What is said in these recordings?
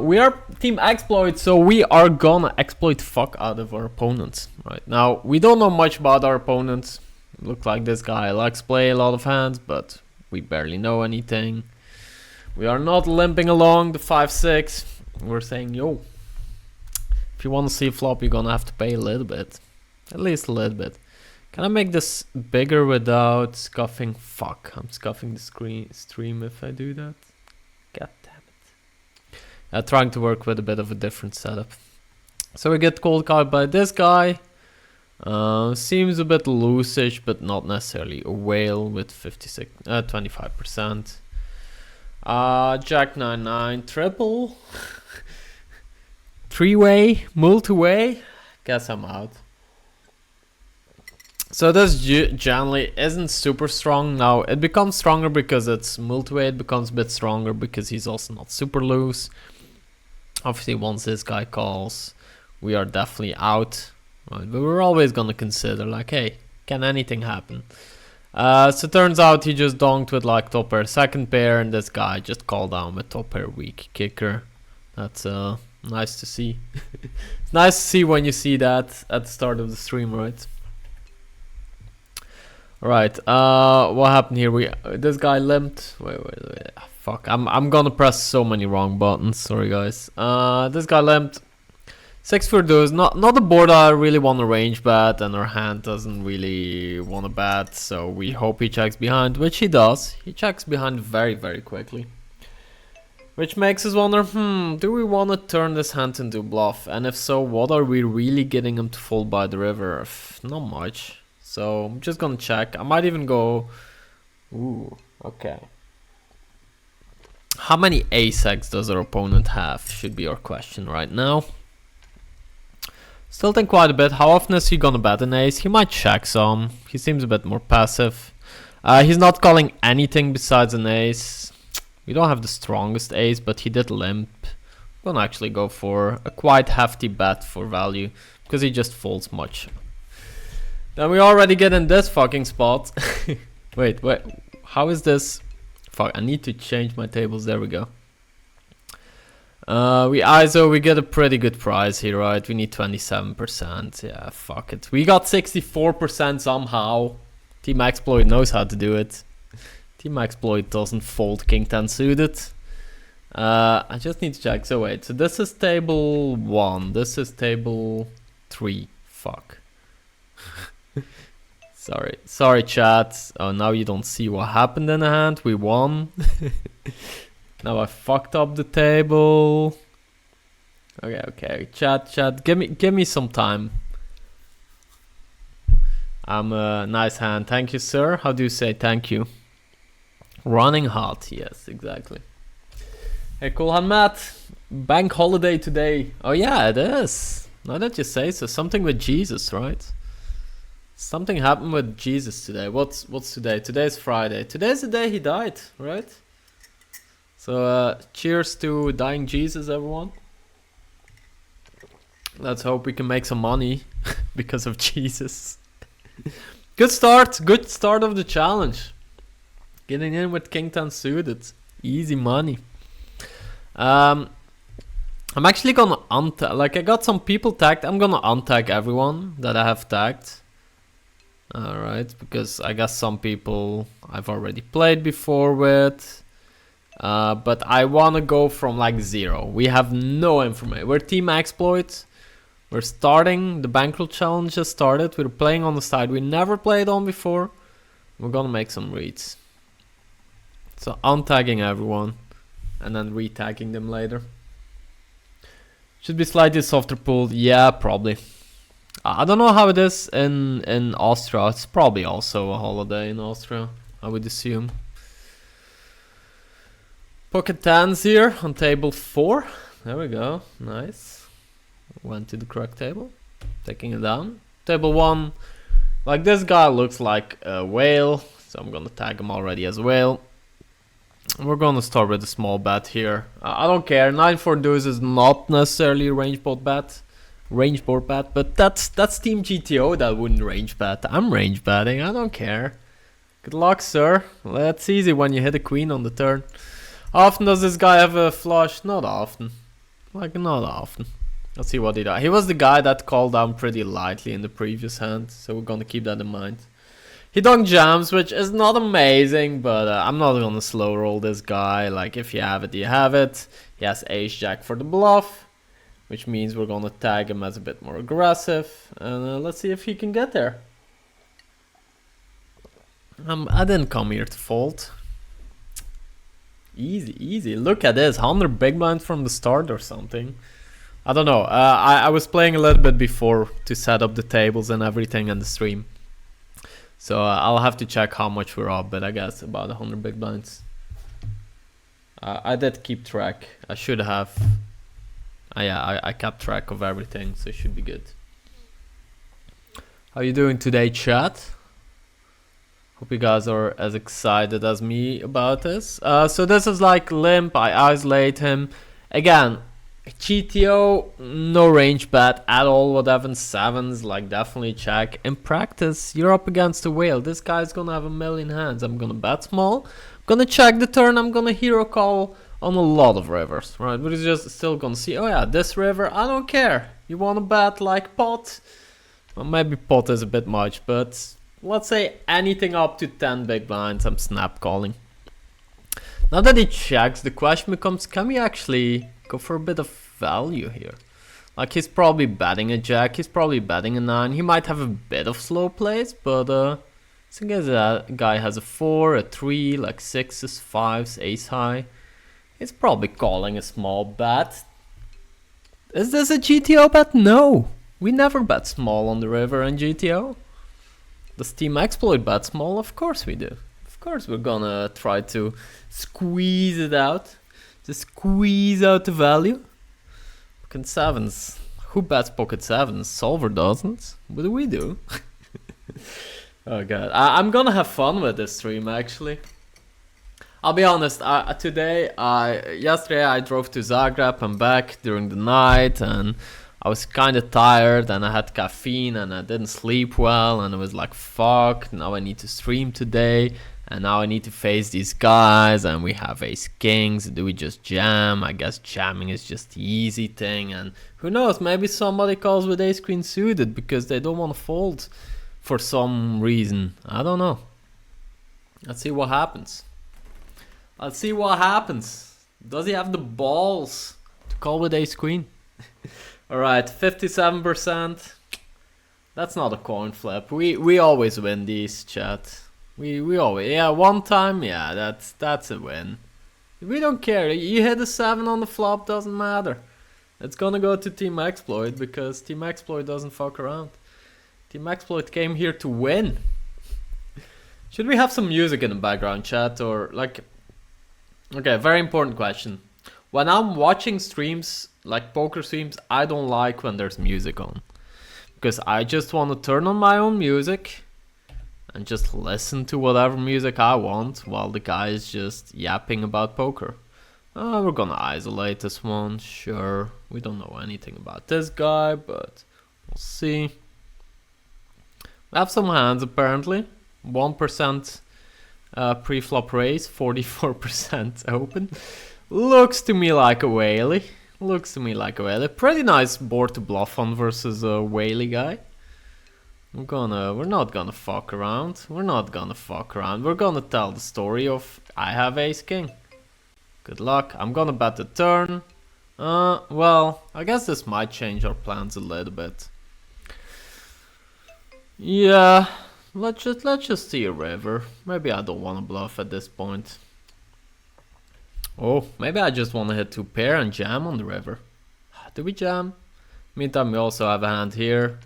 We are Team Exploit, so we are gonna exploit the fuck out of our opponents. Right now, we don't know much about our opponents. Look like this guy likes play a lot of hands, but we barely know anything. We are not limping along the 5-6. We're saying, yo, if you want to see a flop, you're gonna have to pay a little bit. At least a little bit. Can I make this bigger without scuffing? Fuck, I'm scuffing the stream if I do that. God damn it. Trying to work with a bit of a different setup. So we get cold card by this guy. Seems a bit loosish, but not necessarily a whale with 25%. Jack 9-9 triple. Three-way, multi-way. Guess I'm out. So this generally isn't super strong. Now it becomes stronger because it's multi-way. It becomes a bit stronger because he's also not super loose. Obviously, once this guy calls, we are definitely out. Right, but we're always gonna consider like, hey, can anything happen? So turns out he just donked with like top pair second pair, and this guy just called down with top pair weak kicker. That's nice to see. It's nice to see when you see that at the start of the stream, right? Alright, what happened here? This guy limped. Wait. Fuck, I'm gonna press so many wrong buttons. Sorry guys. This guy limped. 6 for those, not a board I really want to range bet, and our hand doesn't really want to bet, so we hope he checks behind, which he does. He checks behind very, very quickly. Which makes us wonder, do we want to turn this hand into a bluff? And if so, what are we really getting him to fold by the river? Not much. So I'm just gonna check. I might even go... Ooh, okay. How many ace-X does our opponent have? Should be our question right now. Still think quite a bit. How often is he gonna bet an ace? He might check some. He seems a bit more passive. He's not calling anything besides an ace. We don't have the strongest ace, but he did limp. I'm gonna actually go for a quite hefty bet for value, because he just folds much. Then we already get in this fucking spot. Wait, how is this? Fuck, I need to change my tables. There we go. We ISO, we get a pretty good price here, right? We need 27%. Yeah, fuck it. We got 64% somehow. Team Exploit knows how to do it. Team Exploit doesn't fold King 10 suited. I just need to check. So wait, so this is table 1. This is table 3. Fuck. Sorry chat. Oh, now you don't see what happened in the hand. We won. Now I fucked up the table. Okay. Chat. Give me some time. I'm a nice hand. Thank you, sir. How do you say thank you? Running hot. Yes, exactly. Hey, cool hand Matt. Bank holiday today. Oh yeah, it is. Now that you say so, something with Jesus, right? Something happened with Jesus today. What's today? Today's Friday. Today's the day he died, right? So cheers to dying Jesus, everyone. Let's hope we can make some money because of Jesus. Good start of the challenge. Getting in with King 10 suited. Easy money. I'm actually gonna untag, like I got some people tagged. I'm gonna untag everyone that I have tagged. Alright, because I guess some people I've already played before with. But I want to go from like 0. We have no information. We're Team Exploit. We're starting. The bankroll challenge just started. We're playing on the side we never played on before. We're gonna make some reads. So untagging everyone and then retagging them later. Should be slightly softer pool. Yeah, probably. I don't know how it is in Austria. It's probably also a holiday in Austria, I would assume. Pocket 10s here on table 4. There we go. Nice. Went to the correct table. Taking it down. Table 1. Like this guy looks like a whale. So I'm going to tag him already as a whale. We're going to start with a small bet here. I don't care. 9-4 deuce is not necessarily a range board bet. But that's Team GTO that wouldn't range bet. I'm range betting. I don't care. Good luck, sir. That's easy when you hit a queen on the turn. How often does this guy have a flush? Not often. Like, not often. Let's see what he does. He was the guy that called down pretty lightly in the previous hand, so we're gonna keep that in mind. He dunk jams, which is not amazing, but I'm not gonna slow roll this guy. Like, if you have it, you have it. He has ace jack for the bluff, which means we're gonna tag him as a bit more aggressive. And let's see if he can get there. I didn't come here to fold. Easy, easy. Look at this, 100 big blinds from the start or something. I don't know. I was playing a little bit before to set up the tables and everything in the stream. So I'll have to check how much we're up, but I guess about 100 big blinds. I did keep track. I should have. Yeah, I kept track of everything, so it should be good. How you doing today, chat? Hope you guys are as excited as me about this. So this is like limp. I isolate him. Again, GTO, no range bet at all. What happens? Sevens, like definitely check. In practice, you're up against a whale. This guy's gonna have a million hands. I'm gonna bet small. I'm gonna check the turn. I'm gonna hero call on a lot of rivers, right? But it's just still gonna see, oh yeah, this river, I don't care. You wanna bet like pot? Well, maybe pot is a bit much, but let's say anything up to 10 big blinds, I'm snap calling. Now that he checks, the question becomes, can we actually go for a bit of value here? Like, he's probably betting a jack, he's probably betting a 9. He might have a bit of slow plays, but I think that guy has a 4, a 3, like 6s, 5s, ace high. He's probably calling a small bet. Is this a GTO bet? No. We never bet small on the river in GTO. Does Team Exploit bet small? Of course we do. Of course we're gonna try to squeeze it out. Just squeeze out the value. Pocket 7s. Who bets pocket 7s? Solver doesn't. But we do. Oh god. I'm gonna have fun with this stream actually. I'll be honest, yesterday I drove to Zagreb and back during the night, and I was kind of tired and I had caffeine and I didn't sleep well, and I was like, fuck, now I need to stream today and now I need to face these guys, and we have ace kings. Do we just jam? I guess jamming is just the easy thing, and who knows, maybe somebody calls with ace queen suited because they don't want to fold for some reason. I don't know. Let's see what happens. Let's see what happens. Does he have the balls to call with ace queen? Alright, 57%. That's not a coin flip. We always win these, chat. We always, yeah, one time, yeah, that's a win. We don't care. You hit a 7 on the flop, doesn't matter. It's gonna go to Team Exploit because Team Exploit doesn't fuck around. Team Exploit came here to win. Should we have some music in the background, chat, or like? Okay, very important question. When I'm watching streams, like poker streams, I don't like when there's music on. Because I just want to turn on my own music and just listen to whatever music I want while the guy is just yapping about poker. We're gonna isolate this one, sure. We don't know anything about this guy, but we'll see. We have some hands apparently. 1% pre-flop raise, 44% open. Looks to me like a whaley. Looks to me like a whaley. Pretty nice board to bluff on versus a whaley guy. We're not gonna fuck around. We're not gonna fuck around. We're gonna tell the story of I have ace king. Good luck. I'm gonna bet the turn. Well, I guess this might change our plans a little bit. Yeah. Let's just see a river. Maybe I don't want to bluff at this point. Oh, maybe I just want to hit 2 pair and jam on the river. Do we jam? Meantime, we also have a hand here.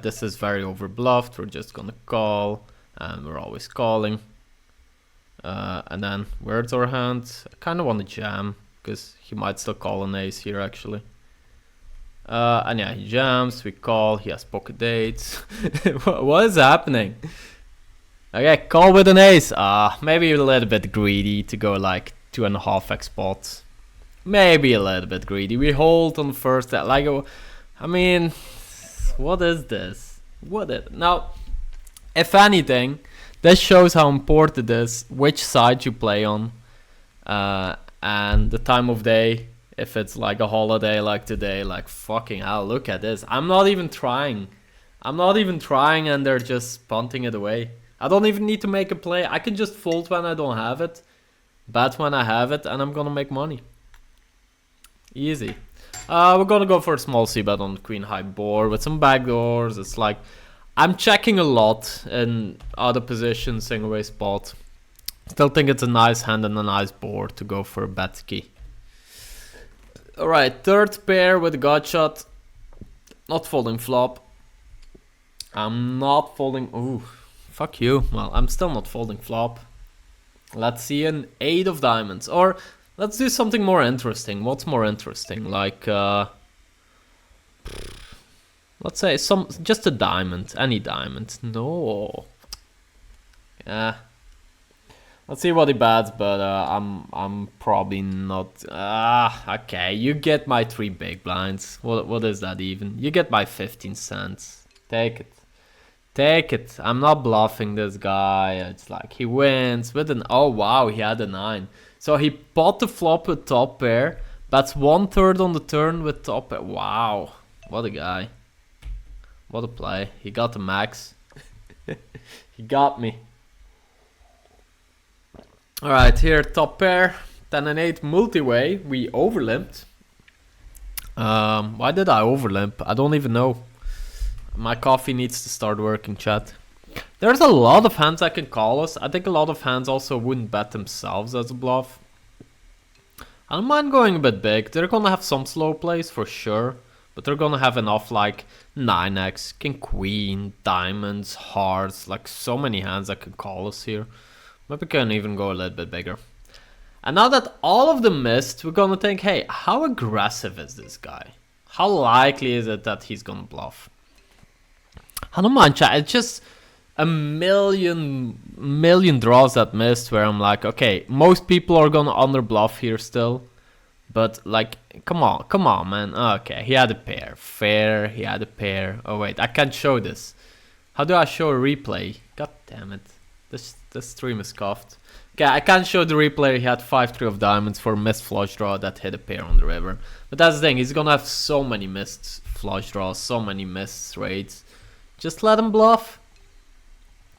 This is very overbluffed. We're just gonna call, and we're always calling. And then where's our hand? I kind of want to jam because he might still call an ace here actually. And yeah, he jams, we call, he has pocket eights. What is happening? Okay, call with an ace. Maybe a little bit greedy to go like 2.5x pot. Maybe a little bit greedy. We hold on the first, like, I mean, what is this? Now, if anything, this shows how important it is which side you play on, and the time of day If it's like a holiday like today, like fucking hell, look at this. I'm not even trying. I'm not even trying and they're just punting it away. I don't even need to make a play. I can just fold when I don't have it, bet when I have it, and I'm gonna make money. Easy. We're gonna go for a small c-bet on the queen high board with some backdoors. It's like, I'm checking a lot in other positions, single way spot. Still think it's a nice hand and a nice board to go for a bet key. Alright, third pair with a gut shot. Not folding flop. I'm not folding. Ooh, fuck you. Well, I'm still not folding flop. Let's see an 8 of diamonds. Or let's do something more interesting. What's more interesting? Like, let's say just a diamond. Any diamond. No. Yeah. Let's see what he bets, but I'm probably not. Okay, you get my 3 big blinds. What is that even? You get my 15 cents. Take it. Take it. I'm not bluffing this guy. It's like he wins with an. Oh wow, he had a 9. So he bought the flop with top pair. Bets 1/3 on the turn with top pair. Wow, what a guy. What a play. He got the max. He got me. Alright, here top pair, 10 and 8 multi-way, we overlimped. Why did I overlimp? I don't even know. My coffee needs to start working, chat. There's a lot of hands I can call us. I think a lot of hands also wouldn't bet themselves as a bluff. I don't mind going a bit big. They're gonna have some slow plays for sure. But they're gonna have enough like 9x, king queen, diamonds, hearts, like so many hands I can call us here. Maybe we can even go a little bit bigger. And now that all of them missed, we're gonna think, hey, how aggressive is this guy? How likely is it that he's gonna bluff? I don't mind, chat. It's just a million draws that missed where I'm like, okay, most people are gonna under bluff here still. But like, come on, man. Okay, he had a pair. Fair, he had a pair. Oh wait, I can't show this. How do I show a replay? God damn it. This stream is scuffed. Okay, I can't show the replay. He had 5-3 of diamonds for a missed flush draw that hit a pair on the river. But that's the thing, he's gonna have so many missed flush draws, so many missed straights. Just let him bluff.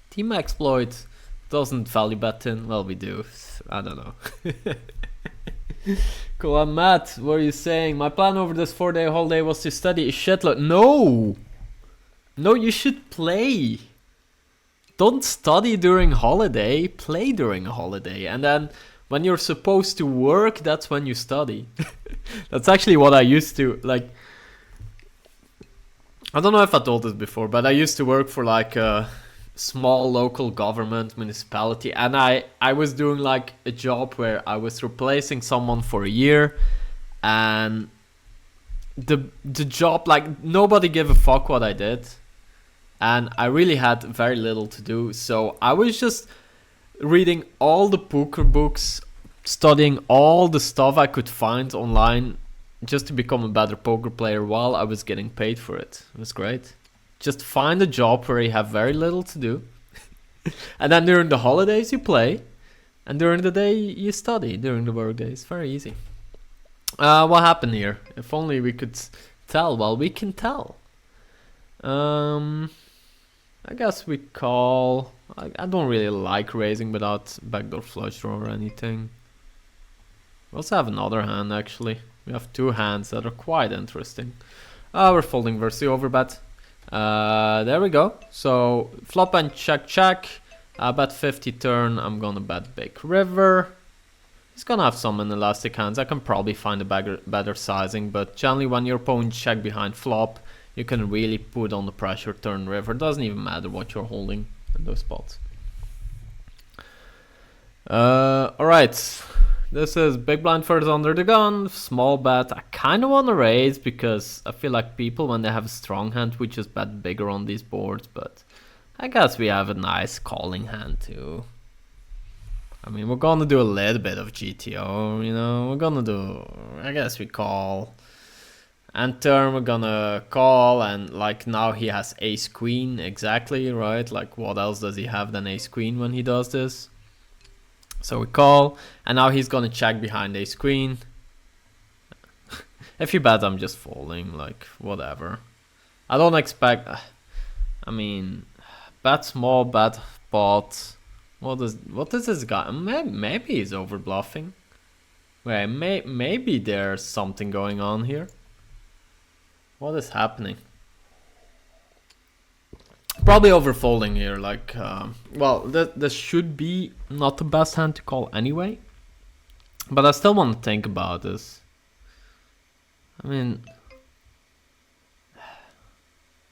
Team Exploit doesn't value bet in. Well, we do. I don't know. Cool, I'm Matt. What are you saying? My plan over this 4-day holiday was to study a shitload. No! No, you should play. Don't study during holiday, play during a holiday. And then when you're supposed to work, that's when you study. That's actually what I used to, like, I don't know if I told this before, but I used to work for like a small local government municipality. And I was doing like a job where I was replacing someone for a year. And the job, like, nobody gave a fuck what I did. And I really had very little to do, so I was just reading all the poker books, studying all the stuff I could find online just to become a better poker player while I was getting paid for it. It was great. Just find a job where you have very little to do. And then during the holidays you play, and during the day you study, during the work days. Very easy. What happened here? If only we could tell. Well, we can tell. I guess we call. I don't really like raising without backdoor flush draw or anything. We also have another hand actually. We have 2 hands that are quite interesting. We're folding versus the overbet. There we go. So flop and check. Bet 50 turn. I'm gonna bet big river. He's gonna have some inelastic hands. I can probably find a better sizing, but generally when your opponent check behind flop, you can really put on the pressure turn river. Doesn't even matter what you're holding in those spots. Alright. This is big blind first under the gun. Small bet. I kind of want to raise because I feel like people, when they have a strong hand, we just bet bigger on these boards. But I guess we have a nice calling hand too. I mean, we're gonna do a little bit of GTO, you know. We're gonna do, I guess we call. And turn we're gonna call, and like now he has ace queen, exactly, right? Like what else does he have than ace queen when he does this? So we call, and now he's gonna check behind ace queen. If you bet, I'm just folding, like, whatever. I don't expect... I mean, bet small, bet pot. What is this guy? Maybe he's over bluffing. Wait, maybe there's something going on here. What is happening? Probably over folding here, like, well, this should be not the best hand to call anyway. But I still want to think about this. I mean,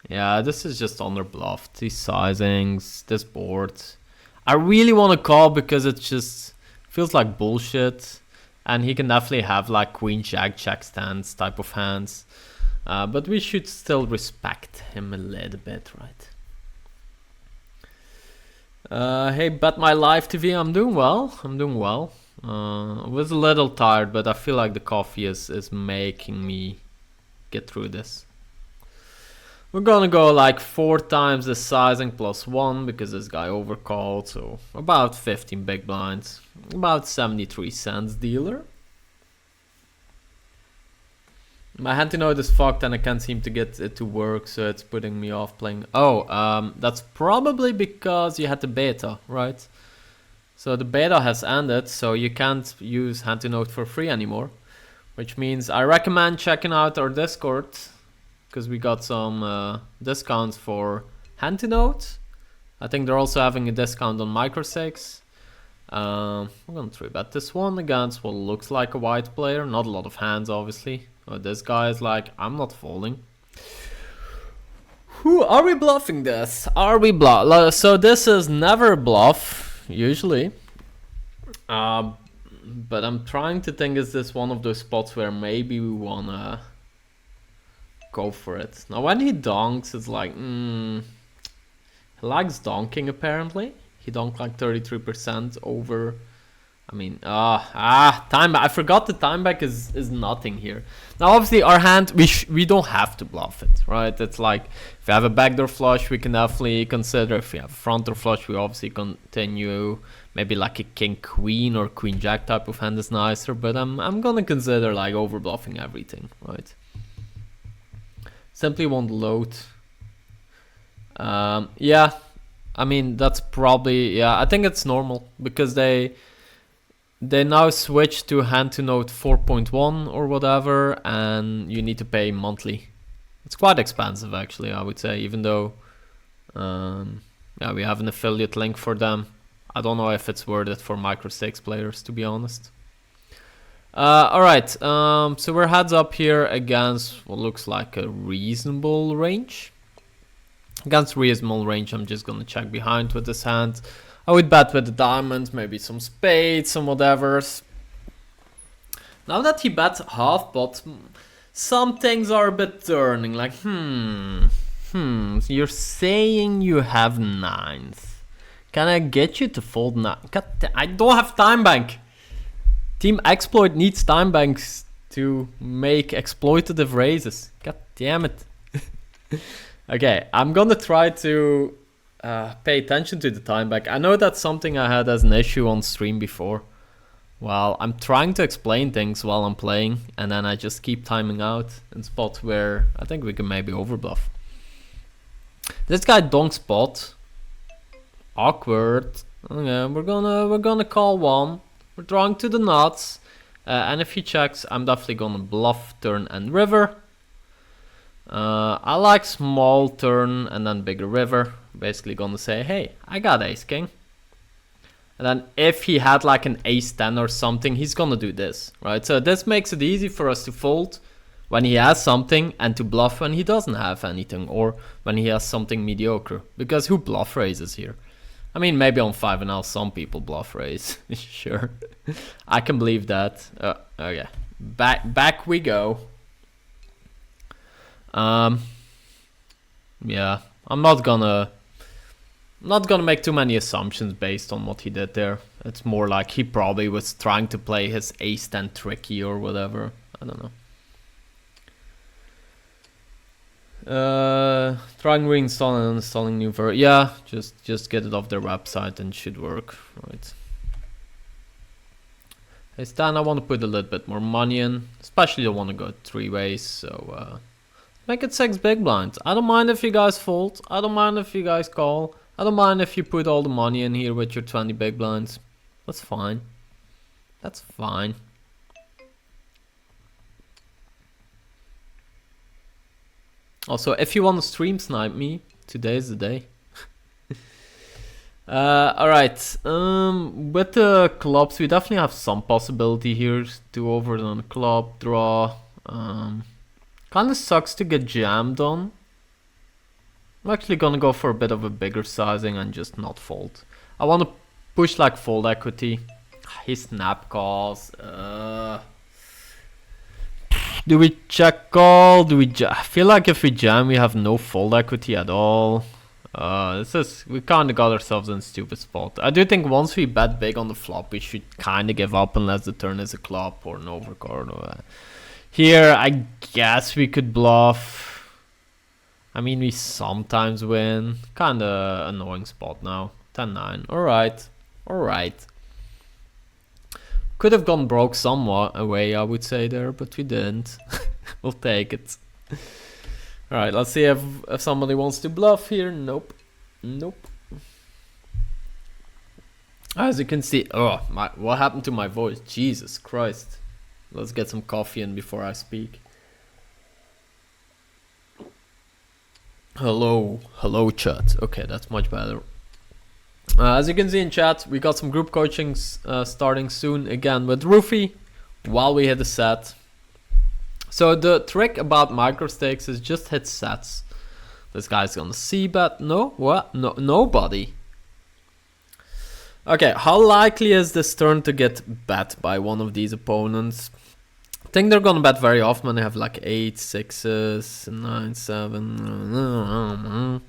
yeah, this is just under bluffed. These sizings, this board. I really want to call because it just feels like bullshit. And he can definitely have like queen, jack, jack stands type of hands. But we should still respect him a little bit, right? Hey, Bet My Life TV, I'm doing well. I was a little tired, but I feel like the coffee is making me get through this. We're gonna go like 4 times the sizing plus 1 because this guy overcalled, so about 15 big blinds. About 73 cents dealer. My hand to note is fucked and I can't seem to get it to work, so it's putting me off playing. Oh, that's probably because you had the beta, right? So the beta has ended, so you can't use hand to note for free anymore. Which means I recommend checking out our Discord, because we got some discounts for hand to note. I think they're also having a discount on Microstakes. We're gonna 3-bet this one against what looks like a white player. Not a lot of hands, obviously. Oh, this guy is like, I'm not folding. Are we bluffing this? Are we bluff? So this is never bluff, usually. But I'm trying to think, is this one of those spots where maybe we wanna go for it? Now when he donks, it's like, he likes donking apparently. He donked like 33% over. I mean, time back. I forgot the time back is nothing here. Now, obviously, our hand, we don't have to bluff it, right? It's like, if you have a backdoor flush, we can definitely consider. If you have a front door flush, we obviously continue. Maybe like a king queen or queen jack type of hand is nicer. But I'm gonna consider like over bluffing everything, right? Simply won't load. Yeah, I mean that's probably, yeah. I think it's normal because they now switch to hand to note 4.1 or whatever, and you need to pay monthly. It's quite expensive actually, I would say, even though yeah, we have an affiliate link for them. I don't know if it's worth it for Microstakes players, to be honest. Alright, so we're heads up here against what looks like a reasonable range. Against reasonable range, I'm just gonna check behind with this hand. I would bet with the diamonds, maybe some spades, some whatevers. Now that he bet half pot, some things are a bit turning. Like, you're saying you have nines. Can I get you to fold nine? I don't have time bank. Team Exploit needs time banks to make exploitative raises. God damn it. Okay, I'm gonna try to pay attention to the time back. I know that's something I had as an issue on stream before. Well, I'm trying to explain things while I'm playing, and then I just keep timing out in spots where I think we can maybe overbluff. This guy donks pot. Awkward. Okay, we're gonna call one. We're drawing to the nuts, and if he checks, I'm definitely gonna bluff turn and river. I like small turn and then bigger river. Basically gonna say, hey, I got ace king. And then if he had like an ace 10 or something, he's gonna do this, right? So this makes it easy for us to fold when he has something and to bluff when he doesn't have anything, or when he has something mediocre. Because who bluff raises here? I mean, maybe on 5NL some people bluff raise. Sure, I can believe that. Okay, back we go. Yeah, I'm not gonna make too many assumptions based on what he did there. It's more like he probably was trying to play his ace 10 tricky or whatever. I don't know. Trying reinstalling and installing new version. Yeah, just get it off their website and it should work, right? Hey Stan, I want to put a little bit more money in. Especially I want to go 3 ways, so make it 6 big blinds. I don't mind if you guys fold. I don't mind if you guys call. I don't mind if you put all the money in here with your 20 big blinds. That's fine. That's fine. Also, if you want to stream snipe me, today is the day. Alright, with the clubs, we definitely have some possibility here. 2 overs on the club, draw. Kinda sucks to get jammed on. I'm actually gonna go for a bit of a bigger sizing and just not fold. I want to push like fold equity. He snap calls. Do we check call? Do we I feel like if we jam, we have no fold equity at all. We kind of got ourselves in a stupid spot. I do think once we bet big on the flop, we should kind of give up unless the turn is a club or an overcard. Here, I guess we could bluff. I mean, we sometimes win. Kind of annoying spot now. 10-9. Alright. Alright. Could have gone broke somewhat away, I would say there, but we didn't. We'll take it. Alright, let's see if somebody wants to bluff here. Nope. Nope. As you can see, what happened to my voice? Jesus Christ. Let's get some coffee in before I speak. Hello chat. Okay, that's much better. As you can see in chat, we got some group coachings starting soon again with Roofy while we hit the set. So the trick about Microstakes is just hit sets. This guy's gonna c-bet. No? What? No, nobody. Okay, how likely is this turn to get bet by one of these opponents? I think they're gonna bet very often when they have like 8, 6s, 9, 7.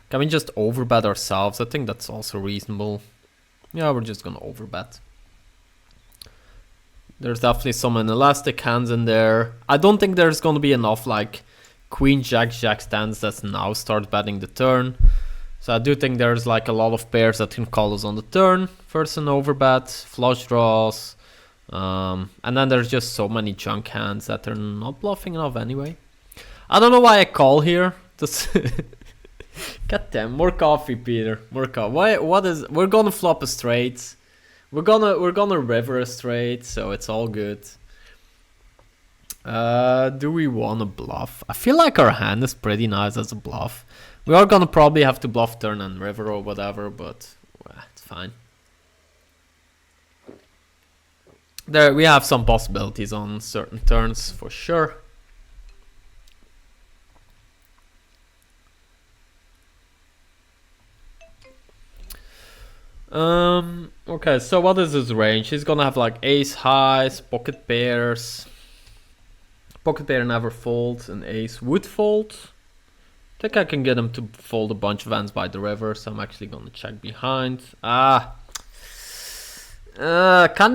Can we just overbet ourselves? I think that's also reasonable. Yeah, we're just gonna overbet. There's definitely some inelastic hands in there. I don't think there's gonna be enough like queen jack stands that now start betting the turn. So I do think there's like a lot of pairs that can call us on the turn. First an overbet, flush draws. And then there's just so many junk hands that they're not bluffing enough anyway. I don't know why I call here. Just God damn, more coffee, Peter. More coffee. We're gonna flop a straight. We're gonna river a straight, so it's all good. Do we wanna bluff? I feel like our hand is pretty nice as a bluff. We are gonna probably have to bluff turn and river or whatever, but it's fine. There we have some possibilities on certain turns for sure. Okay, so what is his range? He's gonna have like ace highs, pocket pairs. Pocket pair never folds, and ace would fold. I think I can get him to fold a bunch of hands by the river, so I'm actually gonna check behind. Kind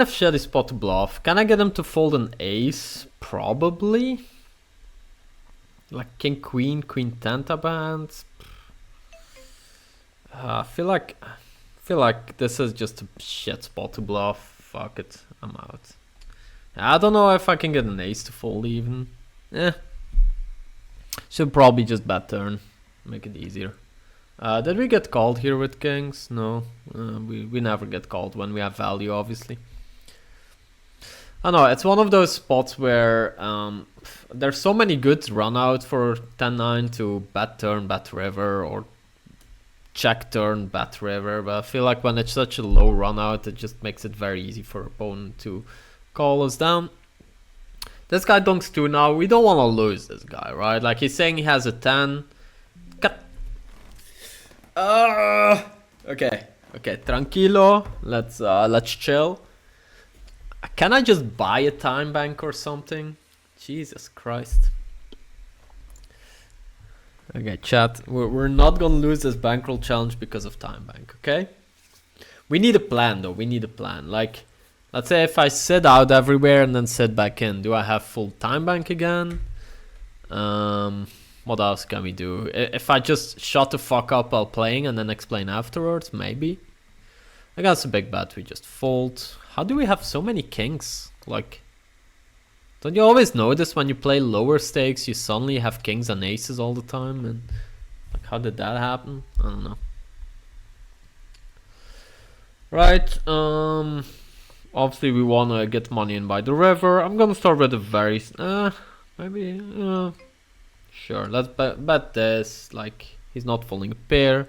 of shitty spot to bluff. Can I get him to fold an ace? Probably. Like king queen, queen 10 type hands. I feel like this is just a shit spot to bluff. Fuck it, I'm out. I don't know if I can get an ace to fold even. Should probably just bet turn, make it easier. Did we get called here with kings? No, we never get called when we have value, obviously. I know, it's one of those spots where there's so many good run out for 10-9 to bet turn, bet river, or check turn, bet river, but I feel like when it's such a low run out, it just makes it very easy for opponent to call us down. This guy dunks 2 now. We don't want to lose this guy, right? Like he's saying he has a 10. Okay, tranquilo. Let's chill. Can I just buy a time bank or something? Jesus Christ. Okay, chat. We're not gonna lose this bankroll challenge because of time bank, okay? We need a plan though. We need a plan. Like, let's say if I sit out everywhere and then sit back in, do I have full time bank again? What else can we do? If I just shut the fuck up while playing and then explain afterwards, maybe. I guess a big bet, we just fold. How do we have so many kings? Like, don't you always notice when you play lower stakes, you suddenly have kings and aces all the time? And like, how did that happen? I don't know. Right, obviously we want to get money in by the river. I'm gonna start with a very, maybe, sure, let's bet this. Like, he's not folding a pair.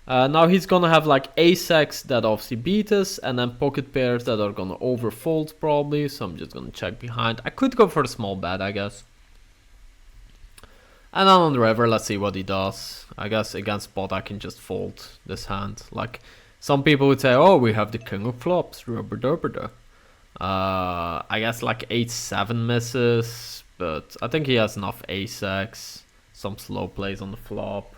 Now he's gonna have like ace-x that obviously beat us, and then pocket pairs that are gonna overfold probably, so I'm just gonna check behind. I could go for a small bet, I guess. And then on the river, let's see what he does. I guess against pot I can just fold this hand. Like, some people would say, oh, we have the king of flops, rubber. I guess like 8-7 misses, but I think he has enough ace-x, some slow plays on the flop,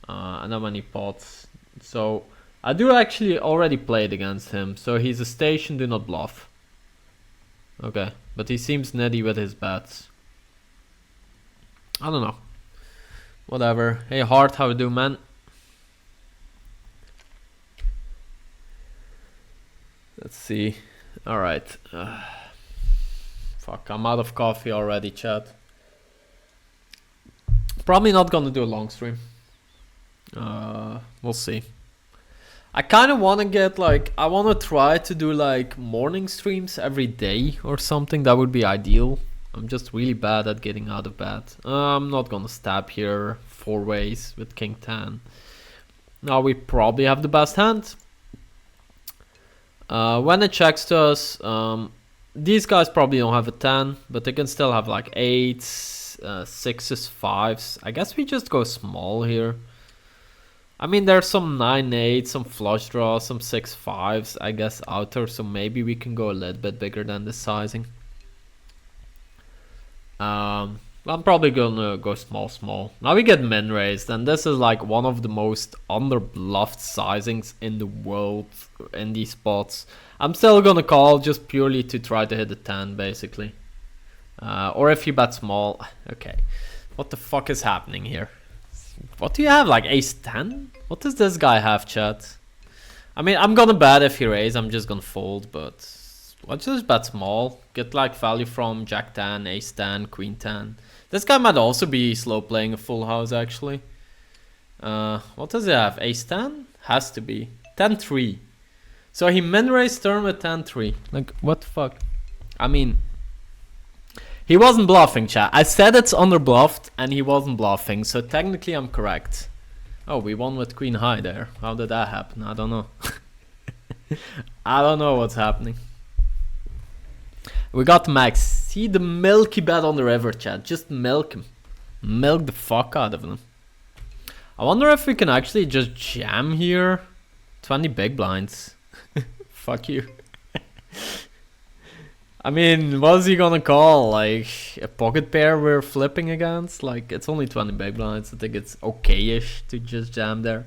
and then when he pots. So I do actually already played against him, so he's a station, do not bluff. Okay, but he seems nitty with his bets. I don't know. Whatever. Hey Hart, how you do, man? Let's see. Alright. Fuck, I'm out of coffee already, chat. Probably not gonna do a long stream. We'll see. I kind of want to get like, I want to try to do like morning streams every day or something. That would be ideal. I'm just really bad at getting out of bed. I'm not gonna stab here 4 ways with king 10. Now we probably have the best hand. When it checks to us, these guys probably don't have a 10, but they can still have like 8s, 6s, 5s. I guess we just go small here. I mean, there's some 9-8, some flush draws, some 6-5s, I guess, out there, so maybe we can go a little bit bigger than this sizing. I'm probably gonna go small. Now we get min raised, and this is like one of the most under-bluffed sizings in the world in these spots. I'm still gonna call just purely to try to hit the 10, basically. Or if you bet small. Okay, what the fuck is happening here? What do you have, like ace 10? What does this guy have, chat? I mean, I'm gonna bet if he raises, I'm just gonna fold, but let's just bet small. Get like value from jack 10, ace 10, queen 10. This guy might also be slow playing a full house, actually. What does he have? Ace 10? Has to be. 10-3. So he min raised turn with 10-3. Like, what the fuck? I mean, he wasn't bluffing, chat. I said it's under bluffed, and he wasn't bluffing, so technically I'm correct. Oh, we won with queen high there. How did that happen? I don't know. I don't know what's happening. We got Max. See the milky bet on the river, chat. Just milk him. Milk the fuck out of him. I wonder if we can actually just jam here. 20 big blinds. Fuck you. I mean, what is he gonna call? Like, a pocket pair we're flipping against? Like, it's only 20 big blinds. I think it's okay-ish to just jam there.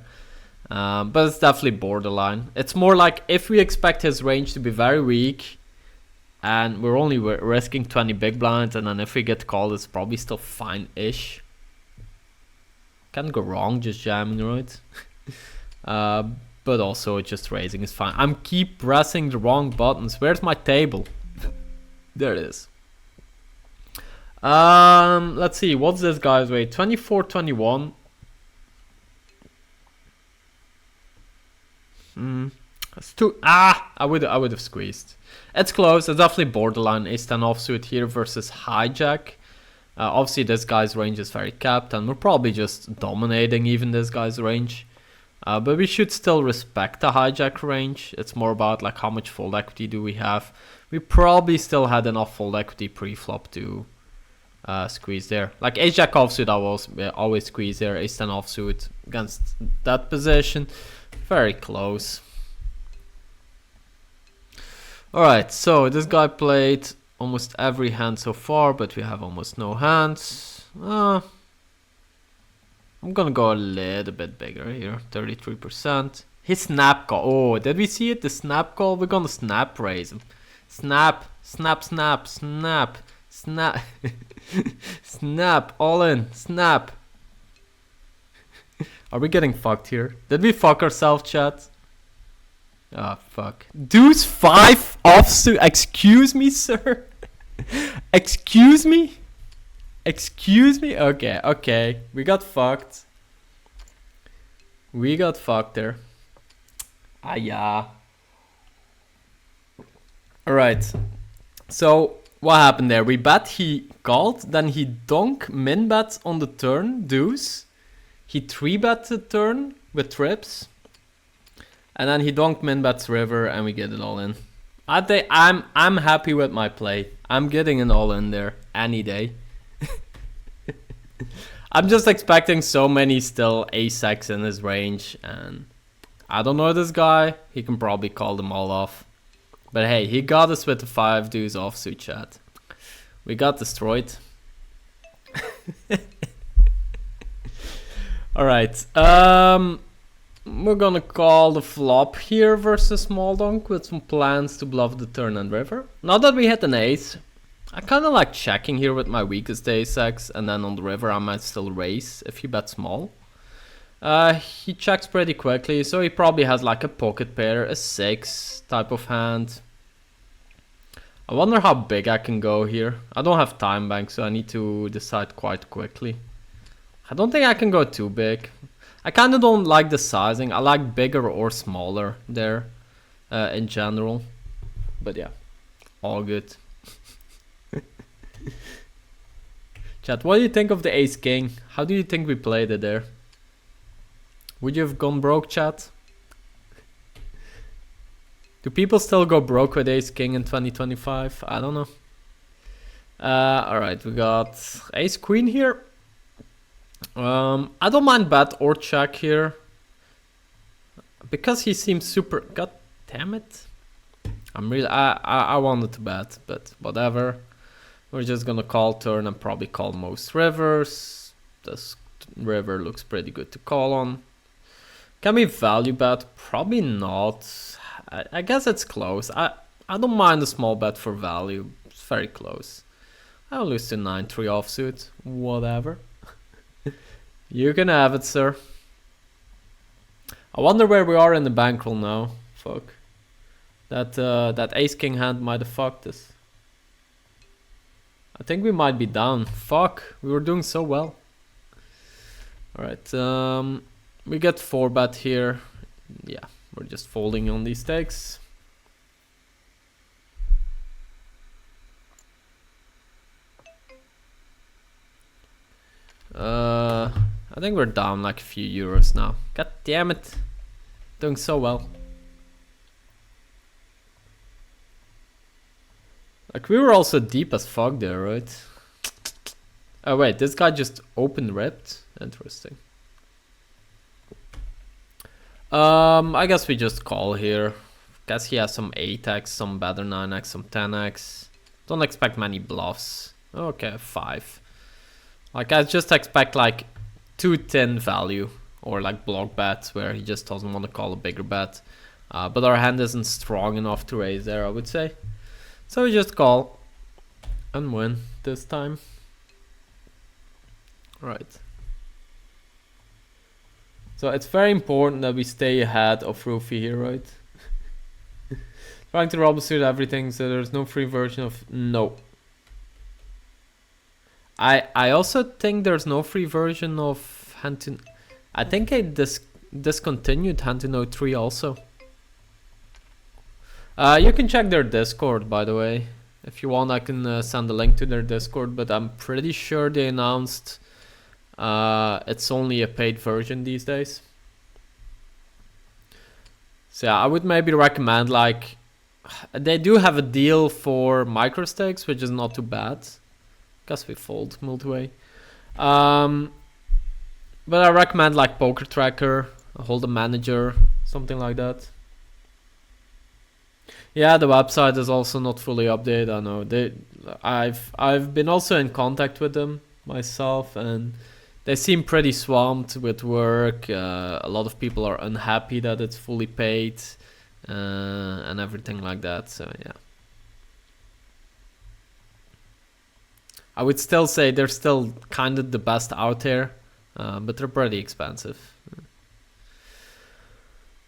But it's definitely borderline. It's more like if we expect his range to be very weak, and we're only risking 20 big blinds, and then if we get called, it's probably still fine-ish. Can't go wrong just jamming, right? But also just raising is fine. I'm keep pressing the wrong buttons. Where's my table? There it is. Let's see. What's this guy's weight? 24-21. That's too. I would have squeezed. It's close. It's definitely borderline. Ace 10 offsuit here versus hijack. Obviously, this guy's range is very capped, and we're probably just dominating even this guy's range. But we should still respect the hijack range. It's more about like how much fold equity do we have. We probably still had enough fold equity pre-flop to squeeze there. Like ace jack offsuit, I will always squeeze there. Ace 10 offsuit against that position, very close. Alright, so this guy played almost every hand so far, but we have almost no hands. I'm gonna go a little bit bigger here, 33%. His snap call. Oh, did we see it? The snap call? We're gonna snap raise him. Snap, snap, snap, snap, snap, snap, all in, snap. Are we getting fucked here? Did we fuck ourselves, chat? Ah, fuck. Deuce 5 offsuit. Excuse me, sir. Excuse me. Excuse me. Okay, okay. We got fucked. We got fucked there. Ah, yeah. Alright. So, what happened there? We bet he called, then he donk min bet on the turn, deuce. He 3-bet the turn with trips. And then he donk min bets river and we get it all in. I'm happy with my play. I'm getting it all in there any day. I'm just expecting so many still ace-x in his range, and I don't know this guy. He can probably call them all off. But hey, he got us with the 5 deuce offsuit, chat. We got destroyed. Alright, we're gonna call the flop here versus small donk with some plans to bluff the turn and river. Now that we hit an ace, I kinda like checking here with my weakest ace-x, and then on the river I might still raise if he bets small. He checks pretty quickly, so he probably has like a pocket pair, a 6 type of hand. I wonder how big I can go here. I don't have time bank, so I need to decide quite quickly. I don't think I can go too big. I kind of don't like the sizing. I like bigger or smaller there in general. But yeah, all good. Chat, what do you think of the ace king? How do you think we played it there? Would you have gone broke, chat? Do people still go broke with ace king in 2025? I don't know. Alright, we got ace queen here. I don't mind bet or check here. Because he seems super... God damn it. I wanted to bet, but whatever. We're just gonna call turn and probably call most rivers. This river looks pretty good to call on. Can we value bet? Probably not. I guess it's close. I don't mind a small bet for value. It's very close. I'll lose to 9-3 offsuit. Whatever. You can have it, sir. I wonder where we are in the bankroll now. Fuck. That ace king hand might have fucked us. I think we might be down. Fuck. We were doing so well. Alright. We get 4-bet here. Yeah. We're just folding on these stakes. I think we're down like a few euros now. God damn it. Doing so well. Like we were also deep as fuck there, right? Oh wait, this guy just open ripped. Interesting. I guess we just call here. Guess he has some 8x, some better 9x, some 10x. Don't expect many bluffs. Okay, 5. Like I just expect like 2-10 value or like block bets where he just doesn't want to call a bigger bet. But our hand isn't strong enough to raise there, I would say. So we just call and win this time. Right. So it's very important that we stay ahead of Roofy here, right? Trying to troubleshoot everything, so there's no free version of... No. I also think there's no free version of hand to... I think I discontinued hand to know 3 also. You can check their Discord, by the way. If you want, I can send a link to their Discord, but I'm pretty sure they announced it's only a paid version these days. So yeah, I would maybe recommend like... They do have a deal for Microstakes, which is not too bad. Guess we fold multi-way. But I recommend like Poker Tracker, Hold'em Manager, something like that. Yeah, the website is also not fully updated. I know I've been also in contact with them myself, and they seem pretty swamped with work. A lot of people are unhappy that it's fully paid and everything like that. So yeah, I would still say they're still kind of the best out there, but they're pretty expensive.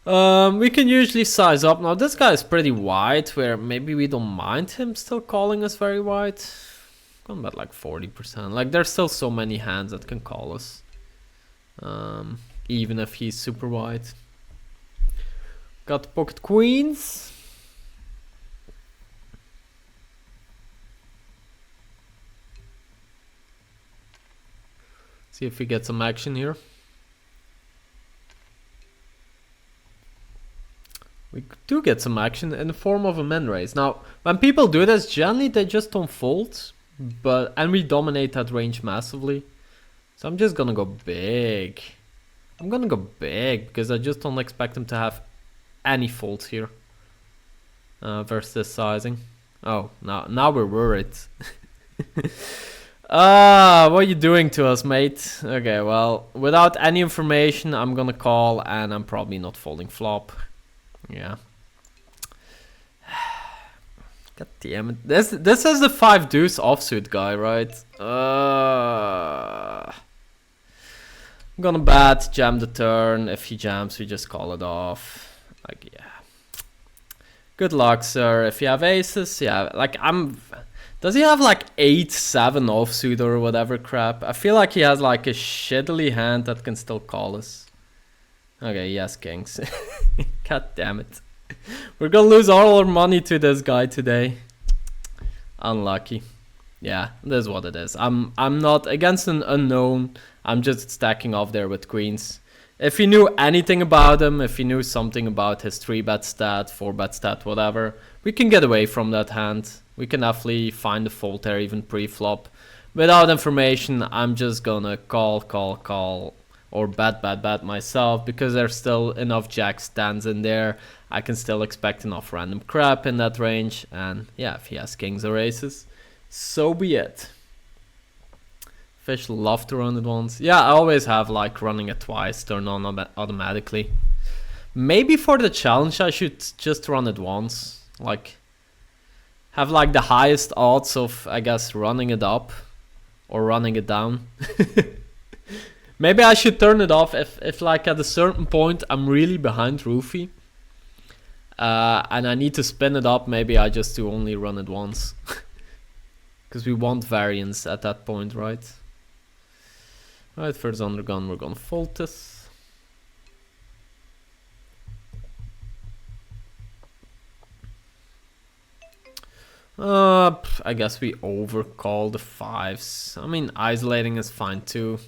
We can usually size up. Now this guy is pretty wide, where maybe we don't mind him still calling us very wide. Going about like 40%. Like there's still so many hands that can call us. Even if he's super wide. Got pocket queens. See if we get some action here. We do get some action in the form of a min raise. Now, when people do this, generally they just don't fold, and we dominate that range massively. So I'm just gonna go big. I'm gonna go big because I just don't expect them to have any folds here versus this sizing. Oh, now we're worried. What are you doing to us, mate? Okay, well, without any information, I'm gonna call, and I'm probably not folding flop. Yeah. God damn it. This is the 5 deuce offsuit guy, right? I'm gonna bet, jam the turn. If he jams, we just call it off. Like, yeah. Good luck, sir. If you have aces, yeah. Like, does he have like 8-7 offsuit or whatever crap? I feel like he has like a shittily hand that can still call us. Okay, yes, kings. God damn it. We're gonna lose all our money to this guy today. Unlucky. Yeah, this is what it is. I'm not against an unknown. I'm just stacking off there with queens. If he knew anything about him, if he knew something about his 3-bet stat, 4-bet stat, whatever, we can get away from that hand. We can definitely find a fold there even pre-flop. Without information, I'm just gonna call. Or bet myself, because there's still enough jack stands in there. I can still expect enough random crap in that range. And yeah, if he has kings or aces, so be it. Fish love to run it once. Yeah, I always have like running it twice, turn on automatically. Maybe for the challenge I should just run it once. Like, have like the highest odds of, I guess, running it up or running it down. Maybe I should turn it off if like at a certain point I'm really behind roofie and I need to spin it up. Maybe I just do only run it once because we want variance at that point, right? Right, first undergun, we're gonna fold this. I guess we overcall the 5s. I mean, isolating is fine too.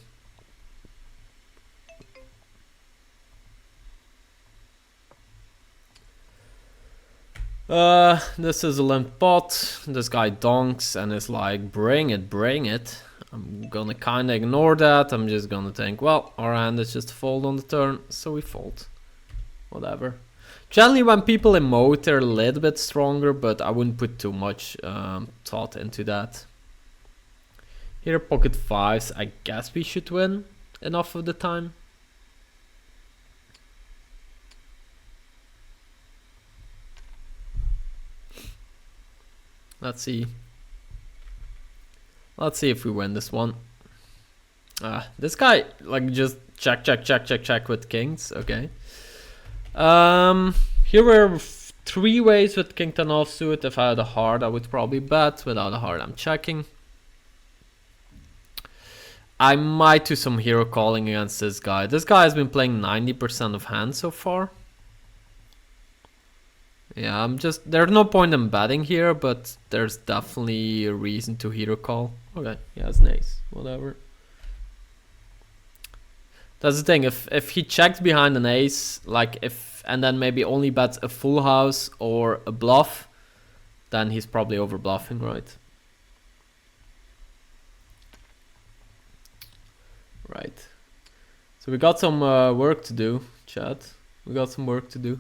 This is a limp pot. This guy donks and is like, bring it. I'm gonna kinda ignore that. I'm just gonna think, well, our hand is just a fold on the turn, so we fold. Whatever. Generally, when people emote, they're a little bit stronger, but I wouldn't put too much thought into that. Here, pocket 5s. I guess we should win enough of the time. Let's see. Let's see if we win this one. This guy, like, just check with kings. Okay. Here we're 3 ways with king 10 offsuit. If I had a heart, I would probably bet. Without a heart, I'm checking. I might do some hero calling against this guy. This guy has been playing 90% of hands so far. Yeah, there's no point in betting here, but there's definitely a reason to hero call. Okay, yeah, it's nice. Whatever. That's the thing, if he checks behind an ace, like and then maybe only bets a full house or a bluff, then he's probably over bluffing, right? Right. So we got some work to do, chat. We got some work to do.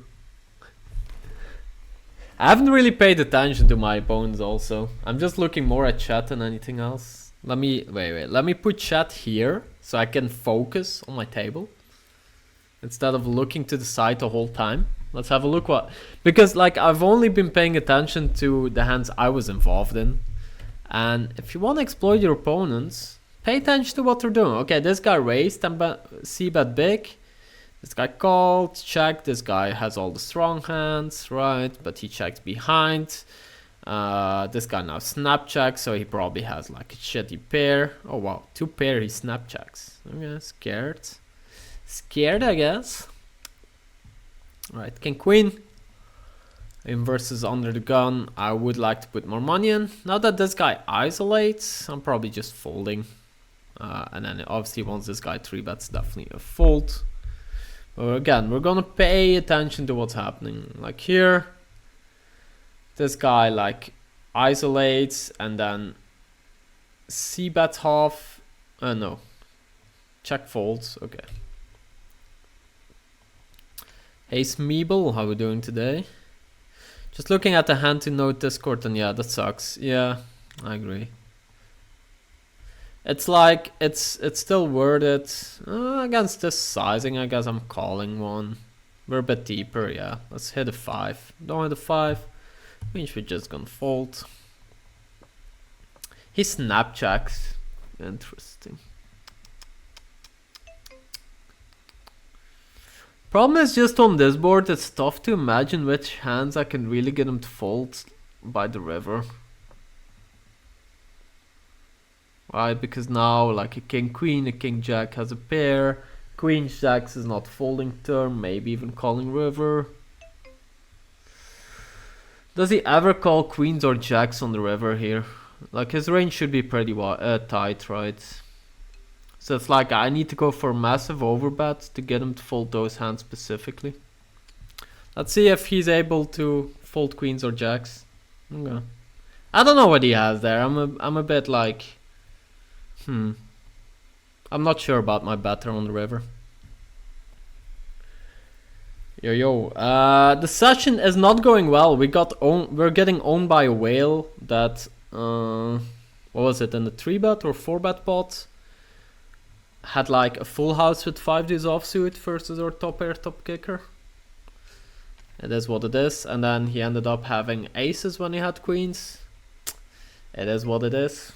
I haven't really paid attention to my opponents also. I'm just looking more at chat than anything else. Let me put chat here so I can focus on my table instead of looking to the side the whole time. Let's have a look because like I've only been paying attention to the hands I was involved in. And if you want to exploit your opponents, pay attention to what they're doing. Okay, this guy raised and c-bet big. This guy called, checked. This guy has all the strong hands, right? But he checked behind. This guy now snap checks, so he probably has like a shitty pair. Oh wow, 2 pair he snap checks. Okay, scared. Scared, I guess. Right, king queen. In versus under the gun, I would like to put more money in. Now that this guy isolates, I'm probably just folding. And then obviously once this guy 3-bets, definitely a fold. But again, we're gonna pay attention to what's happening. Like here, this guy like isolates and then c-bets half. No, check folds. Okay. Hey Smeeble, how we doing today? Just looking at the hand to note Discord, and yeah, that sucks. Yeah, I agree. It's like, it's still worth it. Against this sizing, I guess I'm calling one. We're a bit deeper, yeah. Let's hit a 5. Don't hit a 5. Means we're just gonna fold. He snap checks. Interesting. Problem is just on this board, it's tough to imagine which hands I can really get him to fold by the river. Right, because now like a king queen, a king jack has a pair. Queen jacks is not folding turn, maybe even calling river. Does he ever call queens or jacks on the river here? Like his range should be pretty tight, right? So it's like I need to go for massive overbet to get him to fold those hands specifically. Let's see if he's able to fold queens or jacks. Okay. I don't know what he has there. I'm a bit like, I'm not sure about my better on the river. Yo, the session is not going well. We're getting owned by a whale that what was it, in the 3-bet or 4-bet pot? Had like a full house with 5 deuce offsuit versus our top pair top kicker. It is what it is. And then he ended up having aces when he had queens. It is what it is.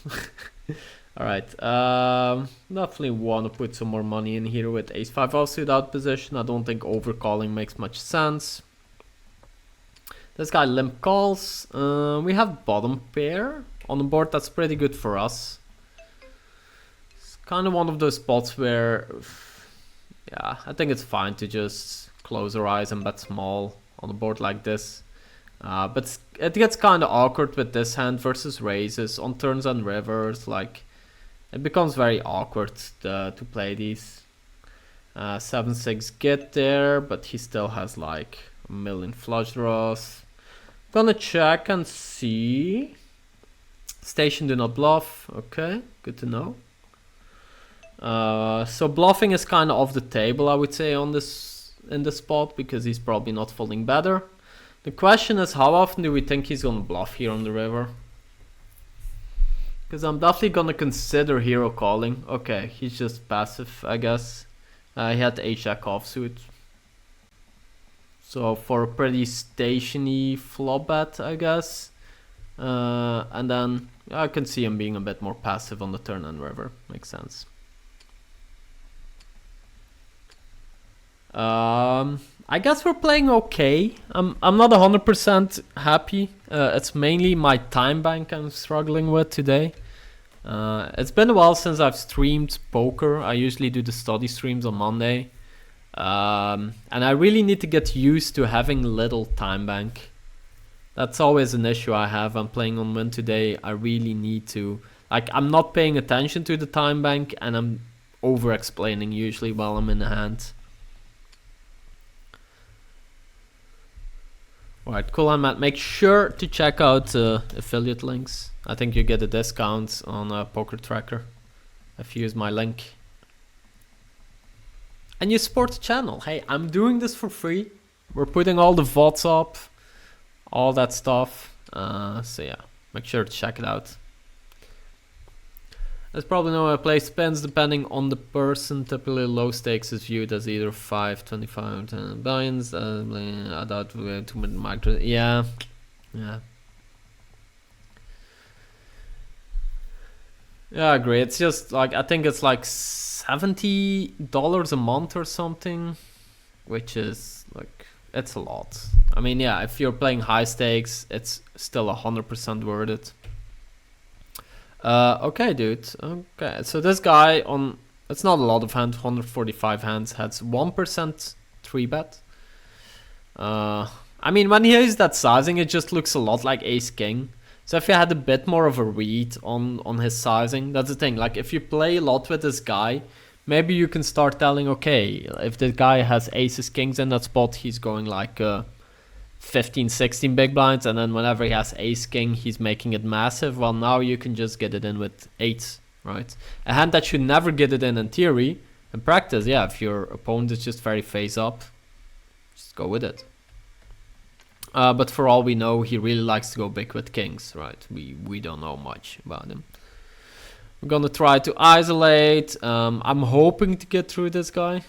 Alright, definitely want to put some more money in here with ace 5 offsuit out position. I don't think overcalling makes much sense. This guy limp calls. We have bottom pair on the board. That's pretty good for us. Kind of one of those spots where, yeah, I think it's fine to just close our eyes and bet small on a board like this. But it gets kind of awkward with this hand versus raises on turns and rivers. Like, it becomes very awkward to play these. 7-6 get there, but he still has like a million flush draws. Gonna check and see. Station do not bluff. Okay, good to know. So bluffing is kind of off the table, I would say, in this spot, because he's probably not folding better. The question is, how often do we think he's gonna bluff here on the river? Because I'm definitely gonna consider hero calling. Okay, he's just passive, I guess. He had the H-Jack offsuit. So for a pretty stationy flop bet, I guess. And then I can see him being a bit more passive on the turn and river. Makes sense. I guess we're playing okay. I'm not 100% happy. It's mainly my time bank I'm struggling with today. It's been a while since I've streamed poker. I usually do the study streams on Monday. And I really need to get used to having little time bank. That's always an issue I have. I'm playing on win today. I really need to, like, I'm not paying attention to the time bank, and I'm over explaining usually while I'm in the hand. Alright, cool on Matt. Make sure to check out affiliate links. I think you get a discount on Poker Tracker if you use my link. And you support the channel. Hey, I'm doing this for free. We're putting all the VODs up, all that stuff. So yeah, make sure to check it out. There's probably no play spends depending on the person. Typically low stakes is viewed as either 5, 25, 10 buy-ins. I doubt we're too many micro. Yeah. Yeah, I agree. It's just like, I think it's like $70 a month or something. which is like, it's a lot. I mean, yeah, if you're playing high stakes, it's still 100% worth it. Okay, dude. Okay, so this guy on, it's not a lot of hands, 145 hands, has 1% 3-bet. I mean, when he has that sizing, it just looks a lot like ace-king. So if you had a bit more of a read on his sizing, that's the thing. Like, if you play a lot with this guy, maybe you can start telling, okay, if the guy has aces, kings in that spot, he's going like 15, 16 big blinds, and then whenever he has ace, king, he's making it massive. Well, now you can just get it in with eights, right? A hand that should never get it in theory. In practice, yeah, if your opponent is just very face up, just go with it. But for all we know, he really likes to go big with kings, right? We don't know much about him. We're gonna try to isolate. I'm hoping to get through this guy.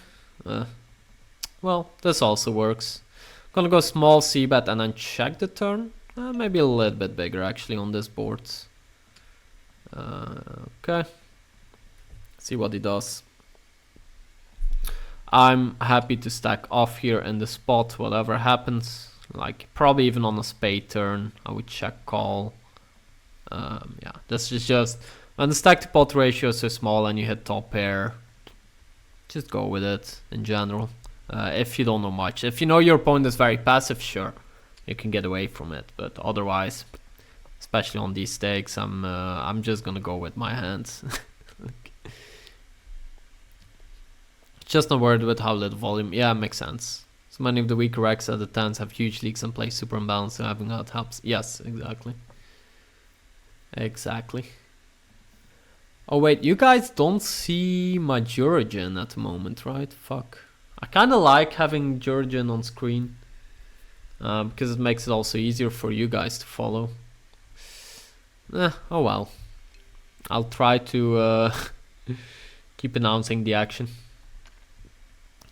Well, this also works. Gonna go small c-bet and then check the turn. Maybe a little bit bigger actually on this board. Okay. See what he does. I'm happy to stack off here in the spot, whatever happens. Like, probably even on a spade turn, I would check call. Yeah, this is just, when the stack to pot ratio is so small and you hit top pair, just go with it in general. If you don't know much. If you know your opponent is very passive, sure, you can get away from it. But otherwise, especially on these stakes, I'm just gonna go with my hands. Just not worried with how little volume. Yeah, makes sense. So many of the weaker X at the 10s have huge leaks and play super imbalanced, so having that helps. Yes, exactly. Exactly. Oh wait, you guys don't see my Jurgen at the moment, right? Fuck. I kinda like having Jurgen on screen. Because it makes it also easier for you guys to follow. Oh well. I'll try to keep announcing the action.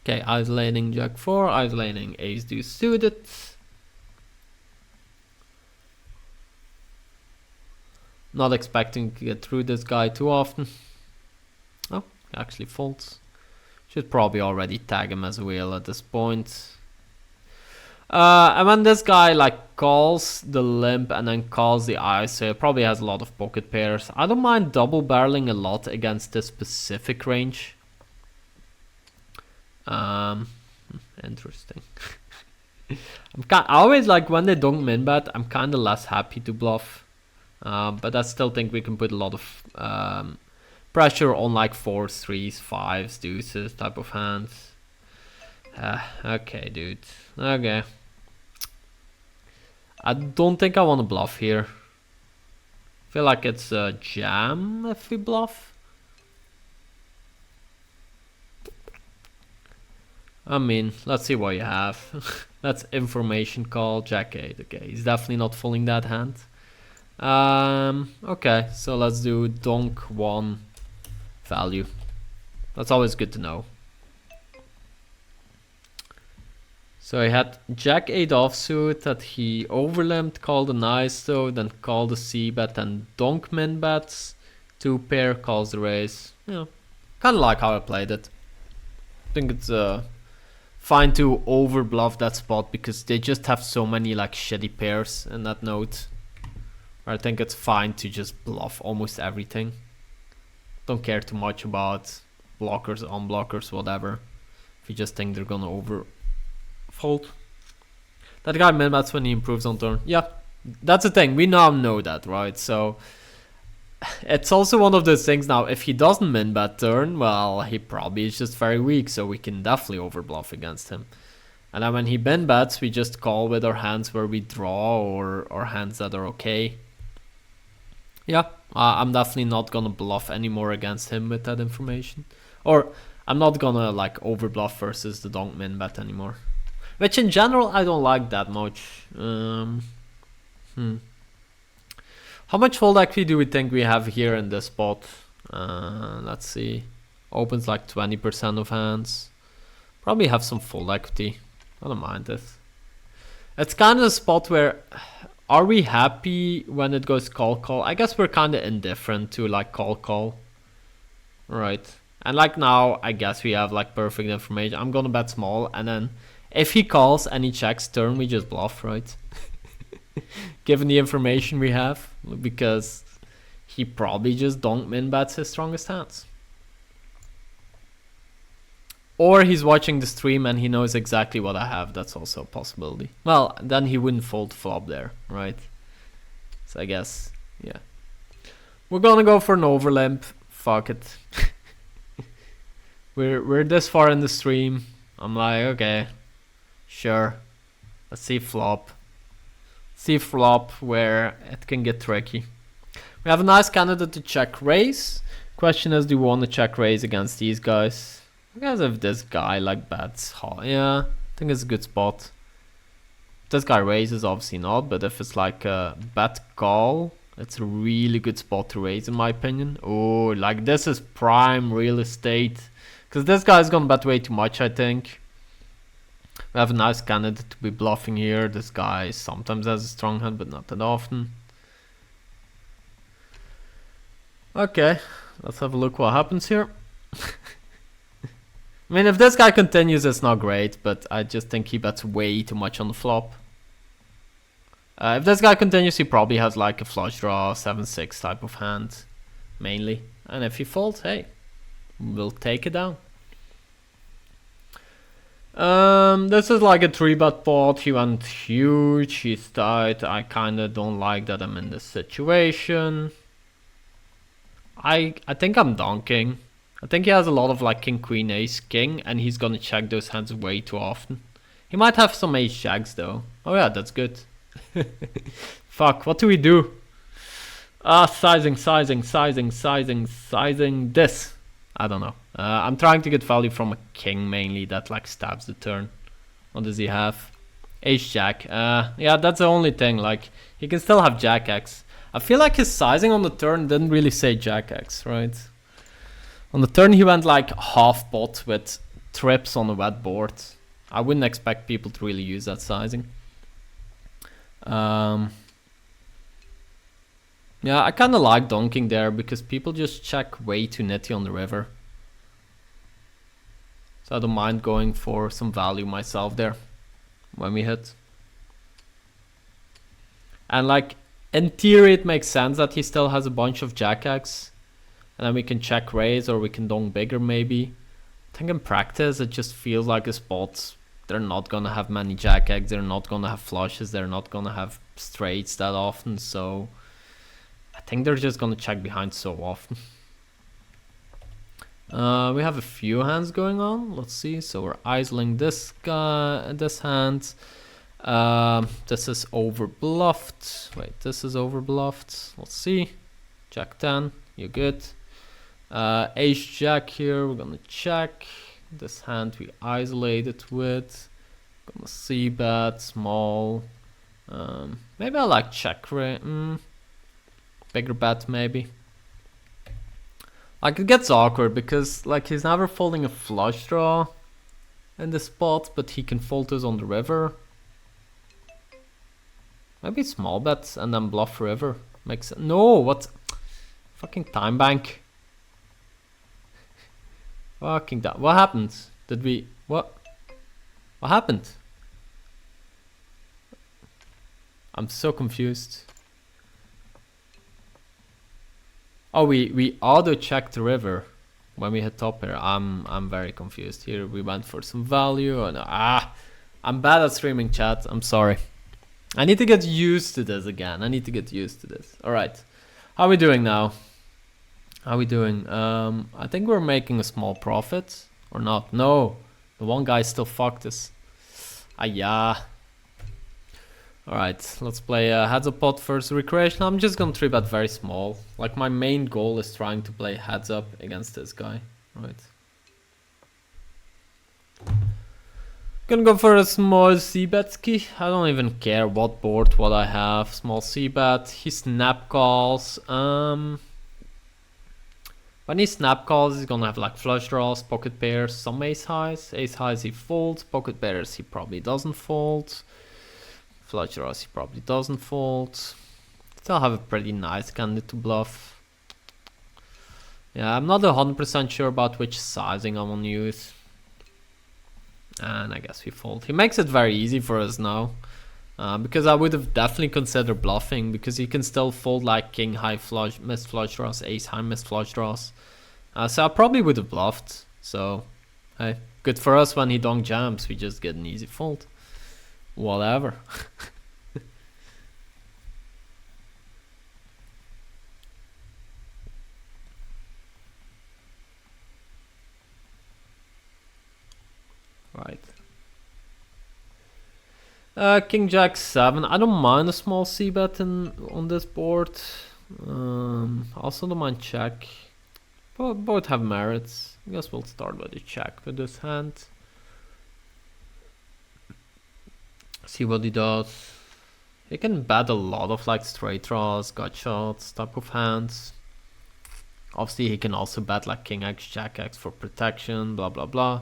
Okay, isolating Jack 4, isolating Ace Deuce suited. Not expecting to get through this guy too often. Oh, actually folds. Should probably already tag him as a whale at this point. And when this guy like calls the limp and then calls the ice, so it probably has a lot of pocket pairs. I don't mind double barreling a lot against this specific range. Interesting. I always like when they don't min bet, I'm kind of less happy to bluff. But I still think we can put a lot of pressure on like 4s, 3s, 5s, deuces type of hands. Okay, dude. Okay. I don't think I want to bluff here. I feel like it's a jam if we bluff. I mean, let's see what you have. That's information call, Jack 8. Okay, he's definitely not folding that hand. Okay, so let's do donk 1 value. That's always good to know. So he had Jack 8 offsuit that he overlimped, called a nice though, then called a c-bet and donk min bets. 2 pair calls the raise. Yeah, kind of like how I played it. I think it's fine to over bluff that spot because they just have so many like shitty pairs in that node. I think it's fine to just bluff almost everything. Don't care too much about blockers, unblockers, whatever. If you just think they're gonna over fold. That guy min bets when he improves on turn. Yeah, that's the thing. We now know that, right? So it's also one of those things now, if he doesn't min bet turn, well, he probably is just very weak, so we can definitely over bluff against him. And then when he min bets, we just call with our hands where we draw or hands that are okay. Yeah, I'm definitely not gonna bluff anymore against him with that information. Or I'm not gonna like over bluff versus the donk min bet anymore. Which in general I don't like that much. How much fold equity do we think we have here in this spot? Let's see. Opens like 20% of hands. Probably have some fold equity. I don't mind this. It's kind of a spot where, are we happy when it goes call call? I guess we're kind of indifferent to like call call. Right. And like now, I guess we have like perfect information. I'm gonna bet small, and then if he calls and he checks turn, we just bluff, right? Given the information we have, because he probably just don't min bets his strongest hands. Or he's watching the stream and he knows exactly what I have. That's also a possibility. Well, then he wouldn't fold flop there, right? So I guess, yeah. We're gonna go for an overlimp. Fuck it. We're this far in the stream. I'm like, okay, sure. Let's see flop. See flop where it can get tricky. We have a nice candidate to check raise. Question is, do we want to check raise against these guys? I guess if this guy like bets, yeah, I think it's a good spot. If this guy raises, obviously not, but if it's like a bet call, it's a really good spot to raise in my opinion. Oh, like this is prime real estate. Because this guy's gonna bet way too much, I think. We have a nice candidate to be bluffing here. This guy sometimes has a strong hand, but not that often. Okay, let's have a look what happens here. I mean, if this guy continues, it's not great, but I just think he bets way too much on the flop. If this guy continues, he probably has like a flush draw, 7-6 type of hand, mainly. And if he folds, hey, we'll take it down. This is like a 3-bet pot. He went huge, he's tight. I kinda don't like that I'm in this situation. I think I'm donking. I think he has a lot of like king, queen, ace, king, and he's gonna check those hands way too often. He might have some ace jacks though. Oh yeah, that's good. Fuck, what do we do? Sizing this. I don't know. I'm trying to get value from a king mainly that like stabs the turn. What does he have? Ace jack. Yeah, that's the only thing. Like, he can still have jack X. I feel like his sizing on the turn didn't really say jack X, right? On the turn he went like half pot with trips on the wet board. I wouldn't expect people to really use that sizing. Yeah, I kind of like donking there because people just check way too nitty on the river. So I don't mind going for some value myself there when we hit. And like, in theory it makes sense that he still has a bunch of jack X. And then we can check raise or we can donk bigger maybe. I think in practice it just feels like a spot. They're not gonna have many jack X, they're not gonna have flushes, they're not gonna have straights that often, so I think they're just gonna check behind so often. We have a few hands going on. Let's see. So we're isolating this guy, this hand. This is over bluffed. Wait, this is over bluffed. Let's see. Jack 10. You're good. Ace jack here. We're gonna check. This hand we isolated with. Gonna see bet small. Maybe I like check rate. Bigger bet maybe. Like, it gets awkward because like he's never folding a flush draw in the spot, but he can fold us on the river. Maybe small bet and then bluff river. Makes it. No, what? Fucking time bank. Fucking that. What happened? Did we? What? What happened? I'm so confused. Oh, we auto checked the river when we hit top here. I'm very confused here. We went for some value. And I'm bad at streaming chat. I'm sorry. I need to get used to this again. I need to get used to this. All right. How are we doing now? How are we doing? I think we're making a small profit or not. No, the one guy still fucked us. Yeah. All right, let's play heads up pot versus recreation. I'm just gonna 3-bet very small. Like, my main goal is trying to play heads up against this guy. Right. Gonna go for a small c-bet ski. I don't even care what board, what I have. Small c-bet. He snap calls. When he snap calls, he's gonna have like flush draws, pocket pairs, some ace highs. Ace highs he folds. Pocket pairs he probably doesn't fold. Flush draws he probably doesn't fold. Still have a pretty nice candidate to bluff. Yeah, I'm not 100% sure about which sizing I want to use. And I guess we fold. He makes it very easy for us now. Because I would have definitely considered bluffing, because he can still fold like king high flush, missed flush draws, ace high missed flush draws. So I probably would have bluffed. So, hey, good for us when he donk jams. We just get an easy fold. Whatever. Right. King Jack 7. I don't mind a small c-bet on this board. Also don't mind check. Both have merits. I guess we'll start with a check with this hand. See what he does. He can bet a lot of like straight draws, gut shots, type of hands. Obviously he can also bet like king x, jack x for protection, blah blah blah.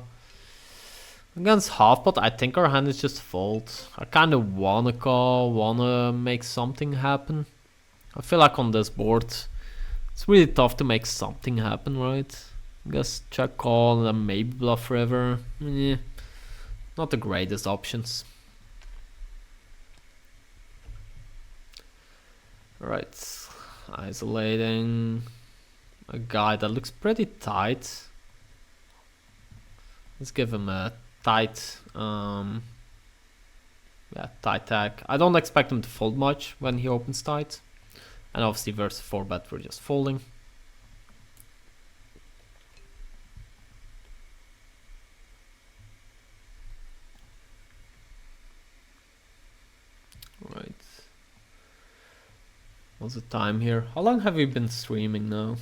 Against half pot, I think our hand is just fold. I kind of wanna call, wanna make something happen. I feel like on this board, it's really tough to make something happen, right? I guess check call and then maybe bluff river. Yeah, not the greatest options. Right, isolating a guy that looks pretty tight. Let's give him a tight, tight tag. I don't expect him to fold much when he opens tight. And obviously versus 4-bet, we're just folding. Right. What's the time here? How long have we been streaming now?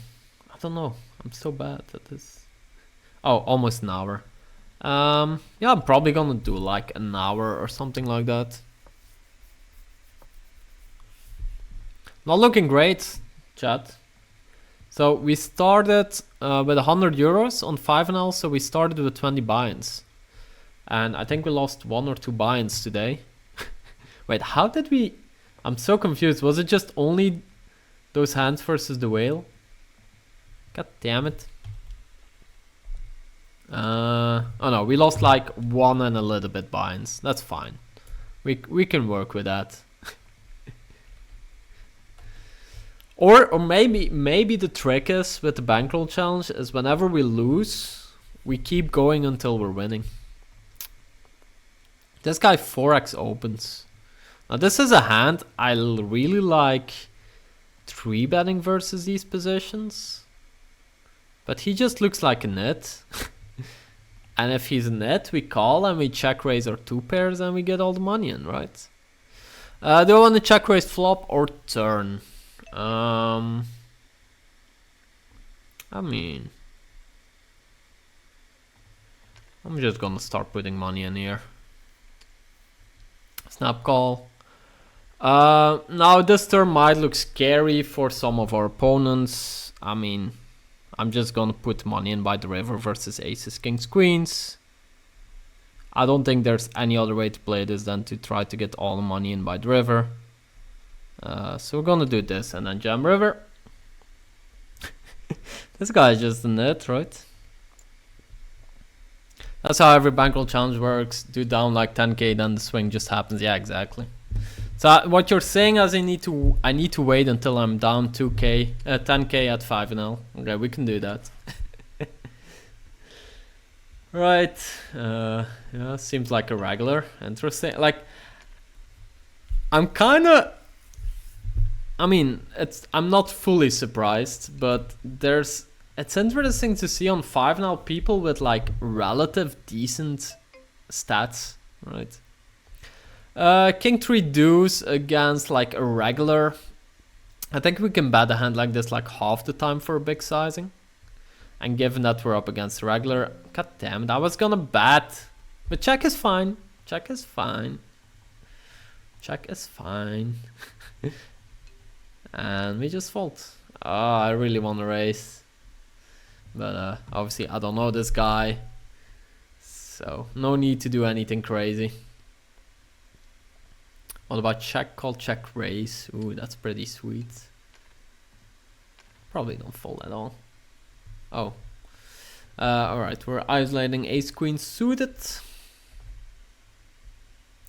I don't know. I'm so bad at this. Oh, almost an hour. Yeah, I'm probably gonna do like an hour or something like that. Not looking great, chat. So we started with 100 euros on 5NL, so we started with 20 buy-ins. And I think we lost 1 or 2 buy-ins today. Wait, how did we... I'm so confused. Was it just only those hands versus the whale? God damn it. Oh no, we lost like 1 and a little bit buy-ins. That's fine. We can work with that. Or maybe the trick is with the bankroll challenge is whenever we lose, we keep going until we're winning. This guy 4x opens. Now this is a hand I really like 3-betting versus these positions. But he just looks like a nit. And if he's a nit, we call and we check raise our 2 pairs and we get all the money in, right? Do I want to check raise flop or turn? I mean, I'm just gonna start putting money in here. Snap call. Now this turn might look scary for some of our opponents. I mean, I'm just gonna put money in by the river versus aces, kings, queens. I don't think there's any other way to play this than to try to get all the money in by the river. So we're gonna do this and then jam river. This guy is just a nit, right? That's how every bankroll challenge works. Do down like 10k, then the swing just happens. Yeah, exactly. So what you're saying is I need to wait until I'm down 2k, 10k at 5-0. Okay, we can do that. Right. Yeah, seems like a regular. Interesting. Like, I'm not fully surprised, but it's interesting to see on 5-0 people with like relative decent stats, right? King 3 deuce against like a regular. I think we can bet a hand like this like half the time for a big sizing. And given that we're up against a regular, god damn it, I was gonna bet. But check is fine. Check is fine. Check is fine. And we just fold. Oh, I really want to raise. But obviously I don't know this guy. So no need to do anything crazy. What about check call, check raise? Ooh, that's pretty sweet. Probably don't fold at all. Oh. Alright, we're isolating ace queen suited.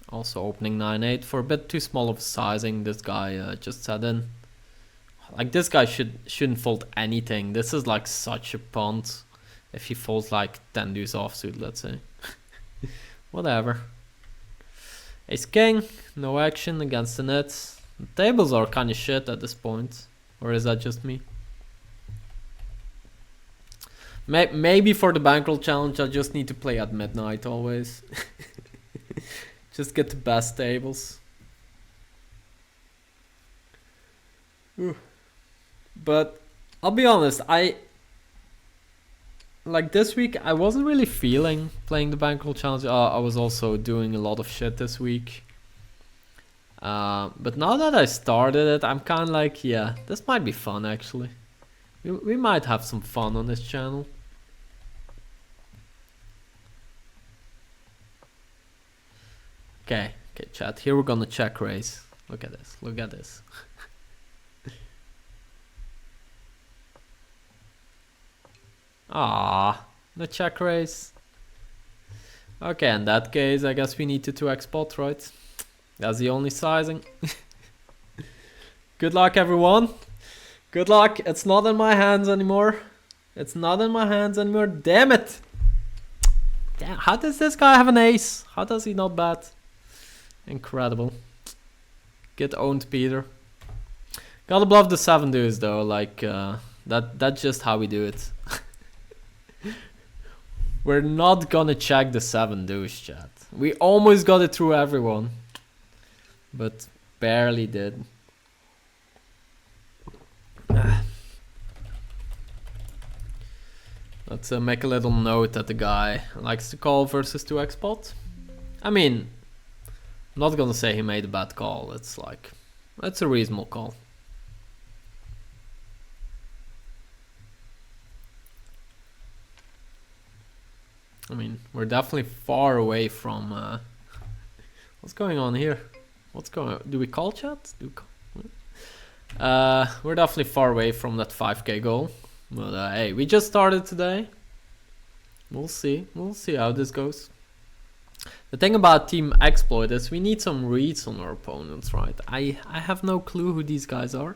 Also opening 9-8 for a bit too small of a sizing. This guy just sat in. Like, this guy shouldn't fold anything. This is like such a punt. If he folds like 10 deuce offsuit, let's say. Whatever. Ace king, no action against the nets. The tables are kind of shit at this point. Or is that just me? Maybe for the bankroll challenge I just need to play at midnight always. Just get the best tables. Ooh. But I'll be honest, like this week I wasn't really feeling playing the bankroll challenge. I was also doing a lot of shit this week. But now that I started it, I'm kind of like, yeah, this might be fun actually. We might have some fun on this channel. Okay, chat. Here we're gonna check raise. Look at this. Look at this. Ah, the check raise. Okay, in that case, I guess we need to 2x pot, right? That's the only sizing. Good luck, everyone. Good luck. It's not in my hands anymore. It's not in my hands anymore. Damn it. Damn, how does this guy have an ace? How does he not bet? Incredible. Get owned, Peter. Gotta bluff the 7 deuce though. Like that's just how we do it. We're not gonna check the 7 deuce, chat. We almost got it through everyone, but barely did. Let's make a little note that the guy likes to call versus 2x pot. I mean, I'm not gonna say he made a bad call. It's like, that's a reasonable call. I mean, we're definitely far away from what's going on here. What's going on? Do we call, chat? Do we call? We're definitely far away from that 5k goal. But hey, we just started today. We'll see how this goes. The thing about Team Exploit is we need some reads on our opponents, right? I have no clue who these guys are.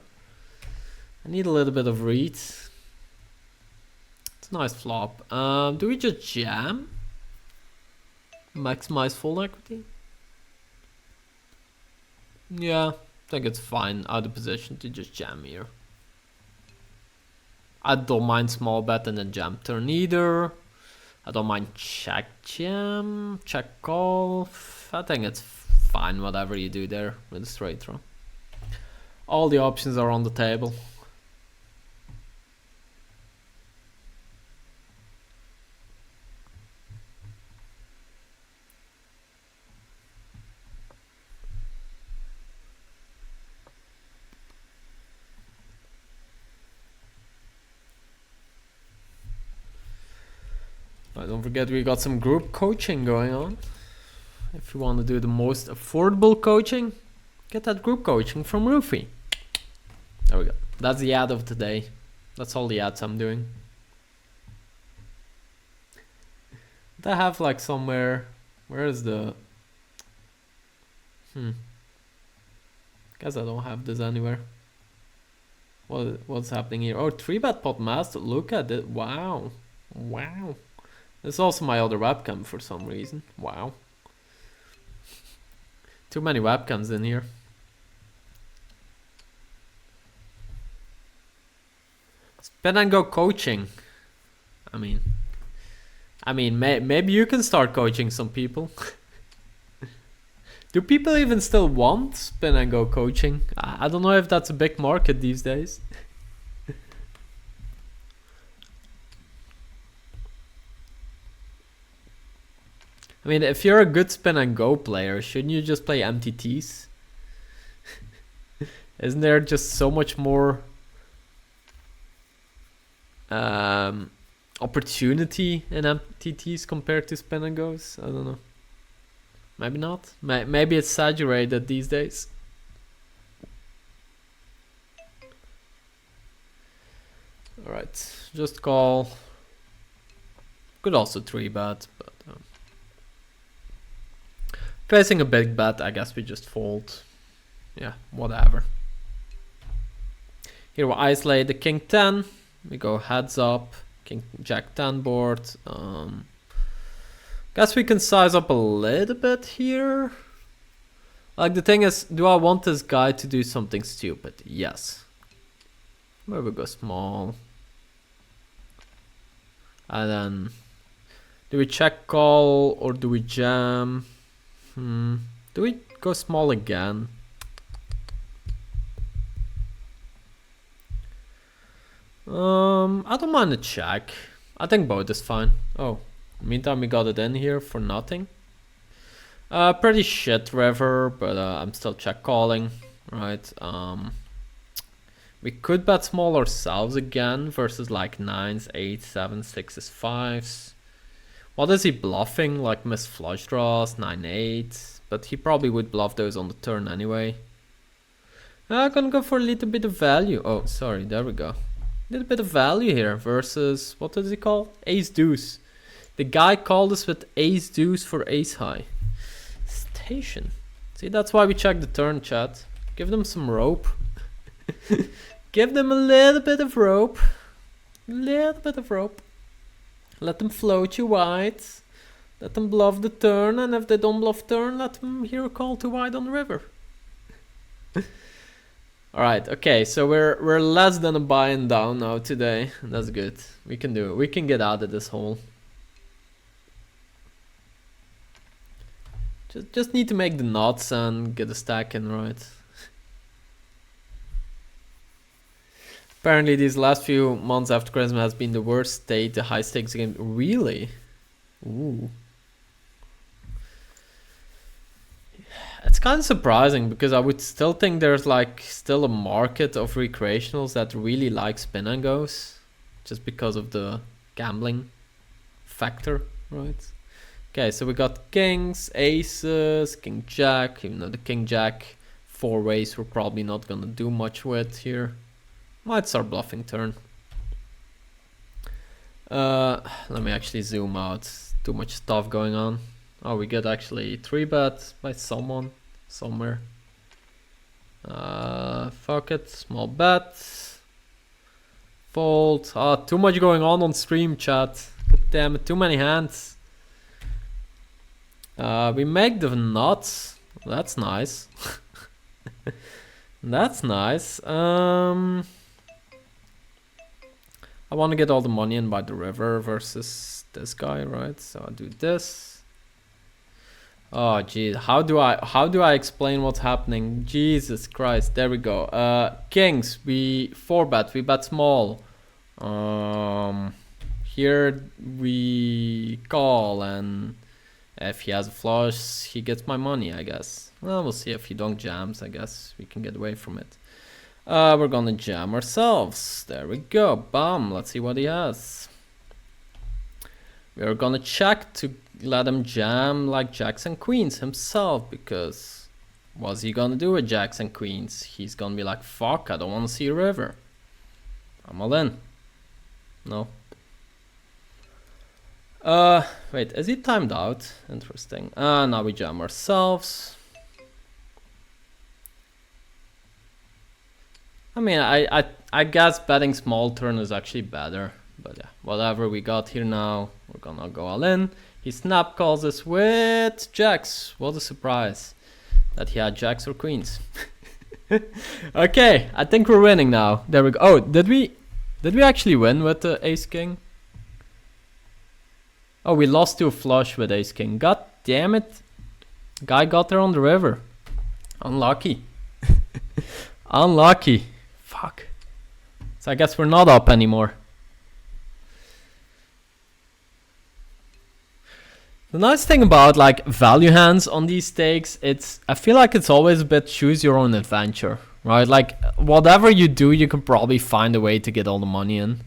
I need a little bit of reads. It's a nice flop. Do we just jam? Maximize full equity? Yeah, I think it's fine out of position to just jam here. I don't mind small bet and then jam turn either. I don't mind check jam, check call. I think it's fine whatever you do there with a straight draw. All the options are on the table. Don't forget we got some group coaching going on. If you want to do the most affordable coaching, get that group coaching from Roofy. There we go. That's the ad of the day. That's all the ads I'm doing. I have like somewhere, where is the guess I don't have this anywhere. What's happening here? Oh, 3-bet pot master. Look at it. Wow. This is also my other webcam for some reason. Wow. Too many webcams in here. Spin and go coaching. I mean, maybe you can start coaching some people. Do people even still want spin and go coaching? I don't know if that's a big market these days. I mean, if you're a good spin and go player, shouldn't you just play MTTs? Isn't there just so much more opportunity in MTTs compared to spin and goes? I don't know. Maybe not. Maybe it's saturated these days. Alright, just call. Could also 3-bet, but facing a big bet, I guess we just fold. Yeah, whatever. Here we isolate the king 10. We go heads up, king jack 10 board. Guess we can size up a little bit here. Like the thing is, do I want this guy to do something stupid? Yes. Where we go small. And then, do we check call or do we jam? Do we go small again? I don't mind a check. I think both is fine. Oh, meantime we got it in here for nothing. Pretty shit river, but I'm still check calling, right? We could bet small ourselves again versus like 9s, 8s, 7s, 6s, 5s. What is he bluffing? Like miss flush draws, 9-8, but he probably would bluff those on the turn anyway. I'm gonna go for a little bit of value. Oh, sorry, there we go. Little bit of value here versus, what does he call? Ace deuce. The guy called us with ace deuce for ace high. Station. See, that's why we check the turn, chat. Give them some rope. Give them a little bit of rope. Little bit of rope. Let them float you wide. Let them bluff the turn, and if they don't bluff turn, let them hear a call too wide on the river. Alright, okay, so we're less than a buy-in down now today. That's good. We can do it. We can get out of this hole. Just need to make the knots and get a stack in, right? Apparently these last few months after Christmas has been the worst state, the high stakes game. Really? Ooh. It's kind of surprising because I would still think there's like still a market of recreationals that really like spin and goes, just because of the gambling factor, right? Okay, so we got kings, aces, king jack, even though the king jack 4 ways we're probably not gonna do much with here. Might start bluffing turn. Let me actually zoom out. Too much stuff going on. Oh, we get actually 3-bet by someone somewhere. Fuck it, small bet. Fold. Ah, too much going on stream, chat. God damn it, too many hands. We make the nuts. That's nice. That's nice. I want to get all the money in by the river versus this guy, right? So I do this. Oh geez, how do I explain what's happening? Jesus Christ, there we go. Kings, we 4-bet, we bet small. Here we call, and if he has a flush, he gets my money, I guess. Well, we'll see if he don't jams, I guess we can get away from it. We're gonna jam ourselves. There we go. Bam. Let's see what he has. We're gonna check to let him jam like jacks and queens himself, because what's he gonna do with jacks and queens? He's gonna be like, fuck, I don't wanna see a river. I'm all in. No. Wait, is he timed out? Interesting. Now we jam ourselves. I mean, I guess betting small turn is actually better, but yeah, whatever we got here now, we're gonna go all in. He snap calls us with jacks. What a surprise that he had jacks or queens. Okay, I think we're winning now. There we go. Oh, did we actually win with the ace king? Oh, we lost to a flush with ace king. God damn it. Guy got there on the river. Unlucky. Unlucky. Fuck. So I guess we're not up anymore. The nice thing about like value hands on these stakes, I feel like it's always a bit choose your own adventure, right? Like whatever you do, you can probably find a way to get all the money in.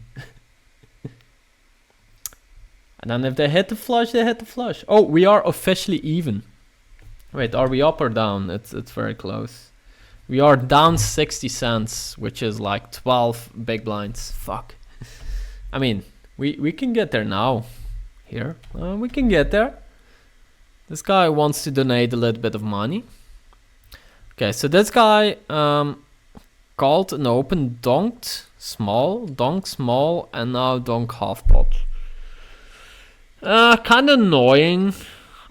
And then if they hit the flush, they hit the flush. Oh, we are officially even. Wait, are we up or down? It's very close. We are down 60 cents, which is like 12 big blinds. Fuck. I mean, we can get there now. Here, we can get there. This guy wants to donate a little bit of money. Okay, so this guy called an open, donked small, and now donk half pot. Kind of annoying.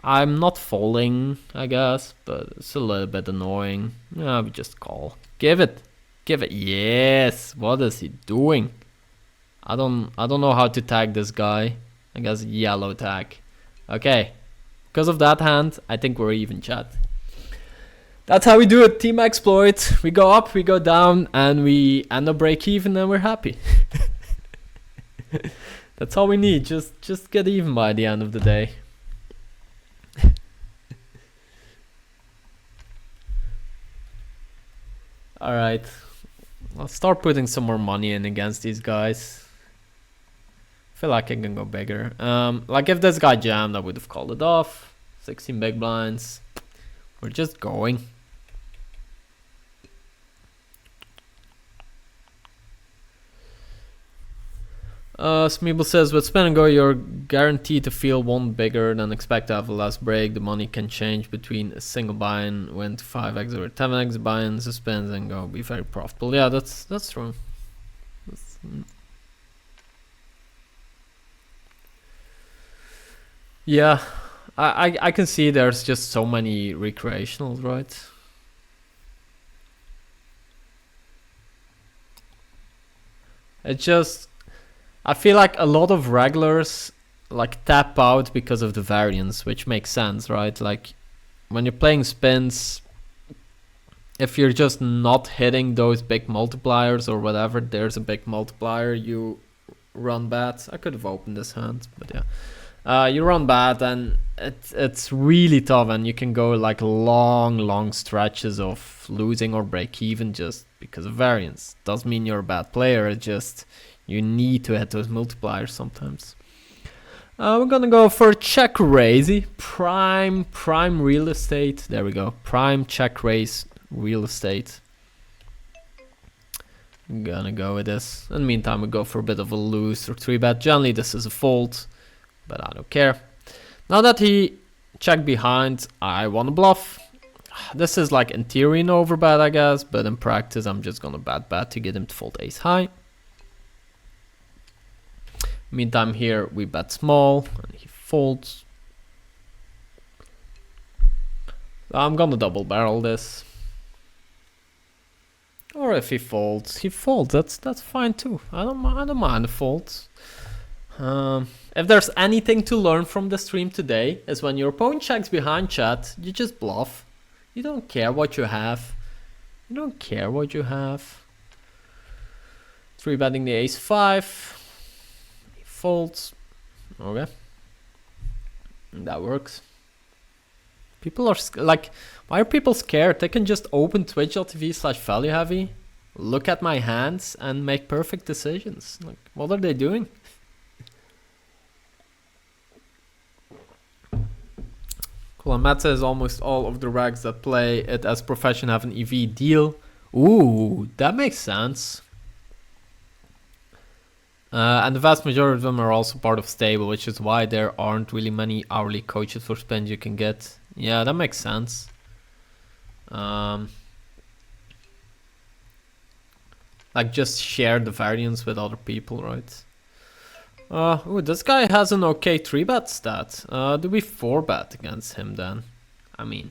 I'm not folding, I guess, but it's a little bit annoying. Yeah, we just call. Give it. Yes. What is he doing? I don't know how to tag this guy. I guess yellow tag. Okay. Because of that hand, I think we're even, chat. That's how we do it, Team Exploit. We go up, we go down, and we end up break even, and we're happy. That's all we need. Just get even by the end of the day. Alright. I'll start putting some more money in against these guys. I feel like I can go bigger. Like if this guy jammed, I would have called it off. 16 big blinds. We're just going. Smeeble says, with spin and go, you're guaranteed to feel one bigger than expect to have a last break. The money can change between a single buy-in, win to 5x or 10x buy-ins, spins and go, be very profitable. Yeah, that's true. Yeah, I can see there's just so many recreationals, right? It's just, I feel like a lot of regulars like tap out because of the variance, which makes sense, right? Like when you're playing spins, if you're just not hitting those big multipliers or whatever, there's a big multiplier, you run bad. I could have opened this hand, but yeah. You run bad and it's really tough, and you can go like long stretches of losing or break even just because of variance. Doesn't mean you're a bad player, it's just you need to hit those multipliers sometimes. We're gonna go for check raise, prime real estate. There we go, prime check raise real estate. I'm gonna go with this. In the meantime, we go for a bit of a loose or 3-bet. Generally, this is a fold, but I don't care. Now that he checked behind, I want to bluff. This is like in theory an overbet, I guess, but in practice, I'm just gonna bet to get him to fold ace high. Meantime, here we bet small and he folds. I'm gonna double barrel this. Or if he folds, That's fine too. I don't mind the folds. If there's anything to learn from the stream today, is when your opponent checks behind, chat, you just bluff. You don't care what you have. 3-betting the ace 5. He folds. Okay. That works. People are like, why are people scared? They can just open twitch.tv/ValueHeavy, look at my hands, and make perfect decisions. Like, what are they doing? Cool, and Matt says almost all of the rags that play it as profession have an EV deal. Ooh, that makes sense. And the vast majority of them are also part of stable, which is why there aren't really many hourly coaches for spins you can get. Yeah, that makes sense. Like just share the variance with other people, right? Ooh, this guy has an okay 3-bet stat. Do we 4-bet against him then? I mean,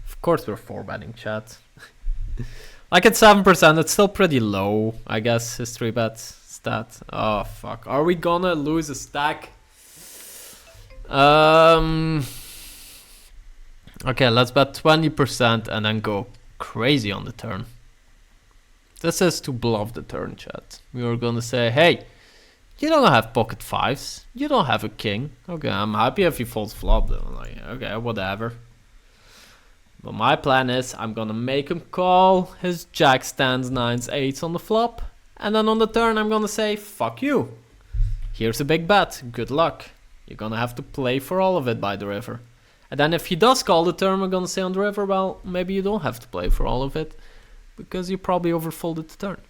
of course we're 4-betting, chat. Like at 7%, it's still pretty low, I guess, his 3-bet stat. Oh, fuck. Are we gonna lose a stack? Okay, let's bet 20% and then go crazy on the turn. This is to bluff the turn, chat. We were gonna say, hey, you don't have pocket 5s. You don't have a king. Okay, I'm happy if he folds flop though. Like, okay, whatever. But my plan is I'm gonna make him call his jack stands 9s 8s on the flop, and then on the turn I'm gonna say fuck you. Here's a big bet. Good luck. You're gonna have to play for all of it by the river. And then if he does call the turn, we're gonna say on the river, well, maybe you don't have to play for all of it because you probably overfolded the turn.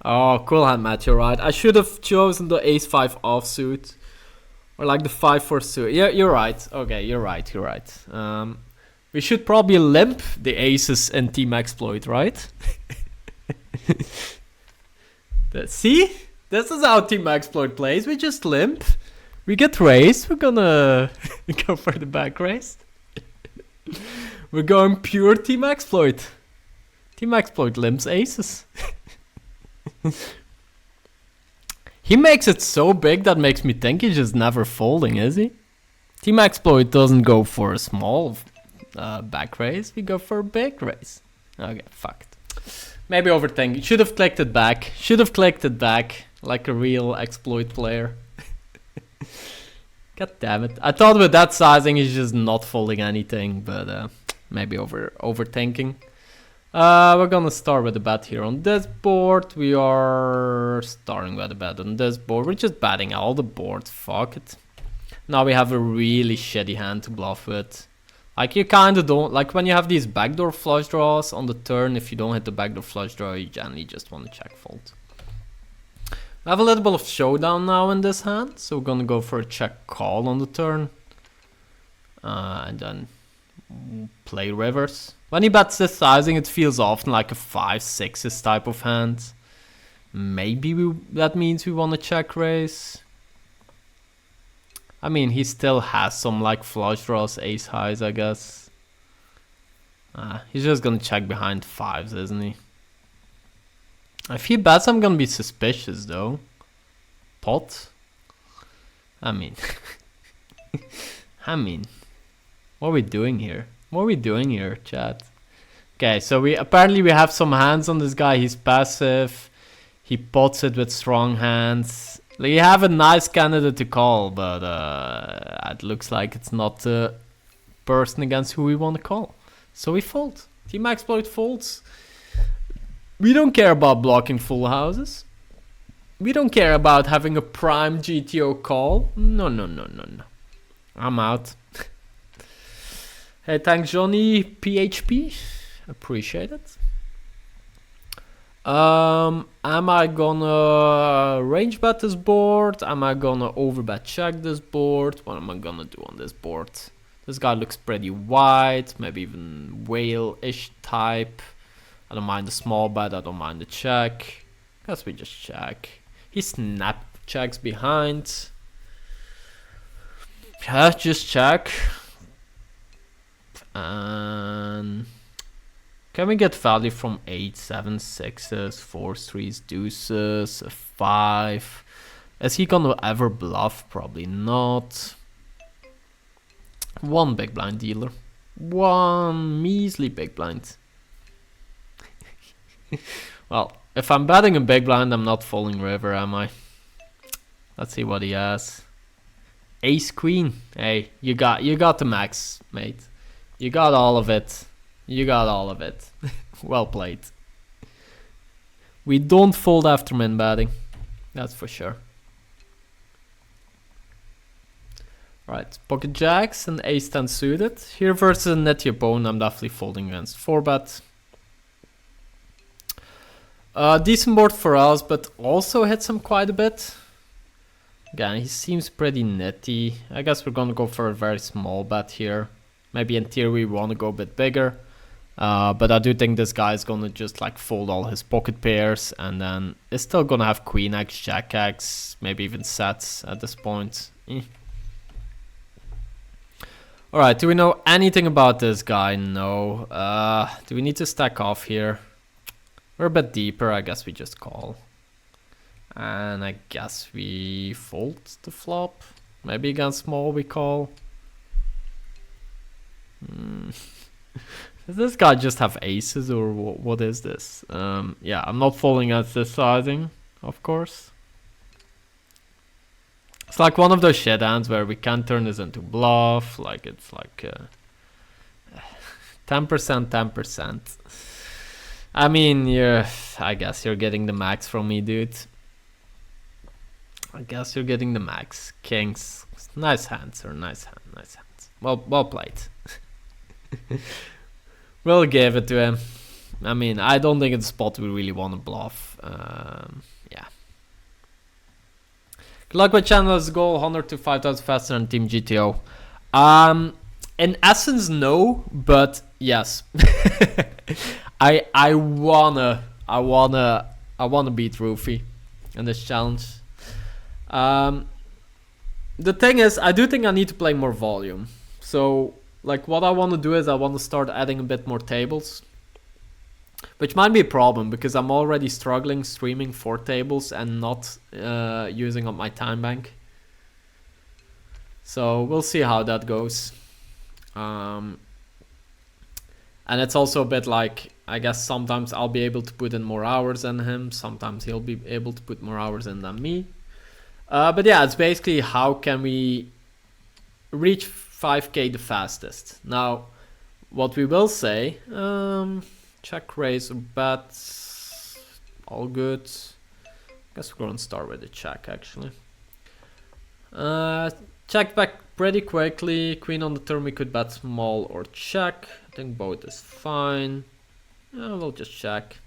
Oh, cool hand, Matt. You're right. I should have chosen the ace-5 offsuit. Or like the 5-4 suit. Yeah, you're right. Okay, you're right. You're right. We should probably limp the aces in Team Exploit, right? See? This is how Team Exploit plays. We just limp. We get raised. We're gonna go for the back raise. We're going pure Team Exploit. Team Exploit limps aces. He makes it so big that makes me think he's just never folding, is he? Team Exploit doesn't go for a small back raise. We go for a big raise. Okay, fucked. Maybe overthinking. Should have clicked it back. Should have clicked it back like a real exploit player. God damn it. I thought with that sizing he's just not folding anything, but maybe overthinking. We're gonna start with a bet here on this board. We are starting with a bet on this board. We're just betting all the boards. Fuck it. Now we have a really shitty hand to bluff with. Like you kind of don't, like when you have these backdoor flush draws on the turn, if you don't hit the backdoor flush draw, you generally just want to check fold. We have a little bit of showdown now in this hand, so we're gonna go for a check call on the turn. And then play rivers. When he bets this sizing, it feels often like a 5-6 type of hand. Maybe that means we want to check raise. I mean, he still has some like flush draws, ace highs, I guess. He's just gonna check behind 5s, isn't he? If he bets, I'm gonna be suspicious though. Pot? I mean... what are we doing here? What are we doing here, chat? Okay, so we apparently have some hands on this guy. He's passive. He pots it with strong hands. Like, you have a nice candidate to call, but it looks like it's not the person against who we want to call. So we fold. Team Exploit folds. We don't care about blocking full houses. We don't care about having a prime GTO call. No. I'm out. Hey, thanks Johnny PHP. Appreciate it. Am I gonna range bet this board? Am I gonna overbet check this board? What am I gonna do on this board? This guy looks pretty wide, maybe even whale-ish type. I don't mind the small bet, I don't mind the check. Guess we just check. He snap checks behind. Yeah, just check. And can we get value from 8, 7, 6s, 4, 3s, deuces, a 5? Is he gonna ever bluff? Probably not. One big blind dealer. One measly big blind. Well, if I'm betting a big blind, I'm not folding river, am I? Let's see what he has. Ace queen. Hey, you got the max, mate. You got all of it. You got all of it. Well played. We don't fold after min betting. That's for sure. Right, pocket jacks and ace 10 suited. Here versus a netty opponent, I'm definitely folding against 4-bet. Decent board for us, but also hits him quite a bit. Again, he seems pretty nitty. I guess we're gonna go for a very small bet here. Maybe in theory we want to go a bit bigger. But I do think this guy is gonna just like fold all his pocket pairs and then is still gonna have queen x, jack x, maybe even sets at this point. Alright, do we know anything about this guy? No. Do we need to stack off here? We're a bit deeper, I guess we just call. And I guess we fold the flop. Maybe against small we call. Does this guy just have aces or what is this? Yeah, I'm not folding at this sizing, of course. It's like one of those shit hands where we can't turn this into bluff. Like it's like 10%, 10%. I mean, I guess you're getting the max from me, dude. I guess you're getting the max. Kings. Nice hand, sir. Nice hand. Nice hand. Well played. We'll give it to him. I mean, I don't think it's a spot we really want to bluff. Yeah. Good luck with channel's goal, 100 to 5,000 faster than Team GTO. In essence, no, but yes. I wanna beat Roofy in this challenge. The thing is, I do think I need to play more volume. So, like, what I want to do is I want to start adding a bit more tables. Which might be a problem, because I'm already struggling streaming 4 tables and not using up my time bank. So, we'll see how that goes. And it's also a bit like, I guess sometimes I'll be able to put in more hours than him. Sometimes he'll be able to put more hours in than me. But yeah, it's basically how can we reach 5k the fastest. Now, what we will say, check, raise, or bet, all good. Guess we're gonna start with the check actually. Check back pretty quickly. Queen on the turn, we could bet small or check. I think both is fine. We'll just check.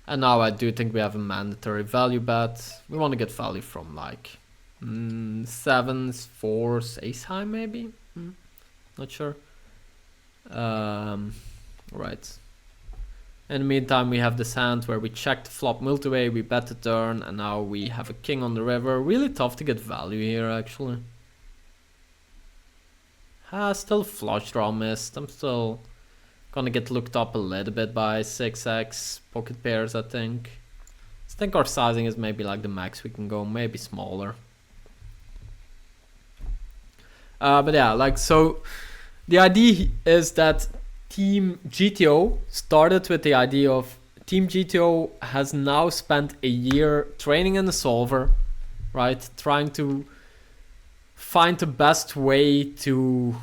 And now I do think we have a mandatory value bet. We want to get value from like 7s, 4s, ace high maybe? Not sure. Right. In the meantime, we have this hand where we check the flop multi-way, we bet the turn, and now we have a king on the river. Really tough to get value here, actually. Still flush draw missed. I'm still gonna get looked up a little bit by 6x pocket pairs, I think. I think our sizing is maybe like the max we can go, maybe smaller. But yeah, like, so the idea is that Team GTO started with the idea of Team GTO has now spent a year training in the solver, right? Trying to find the best way to,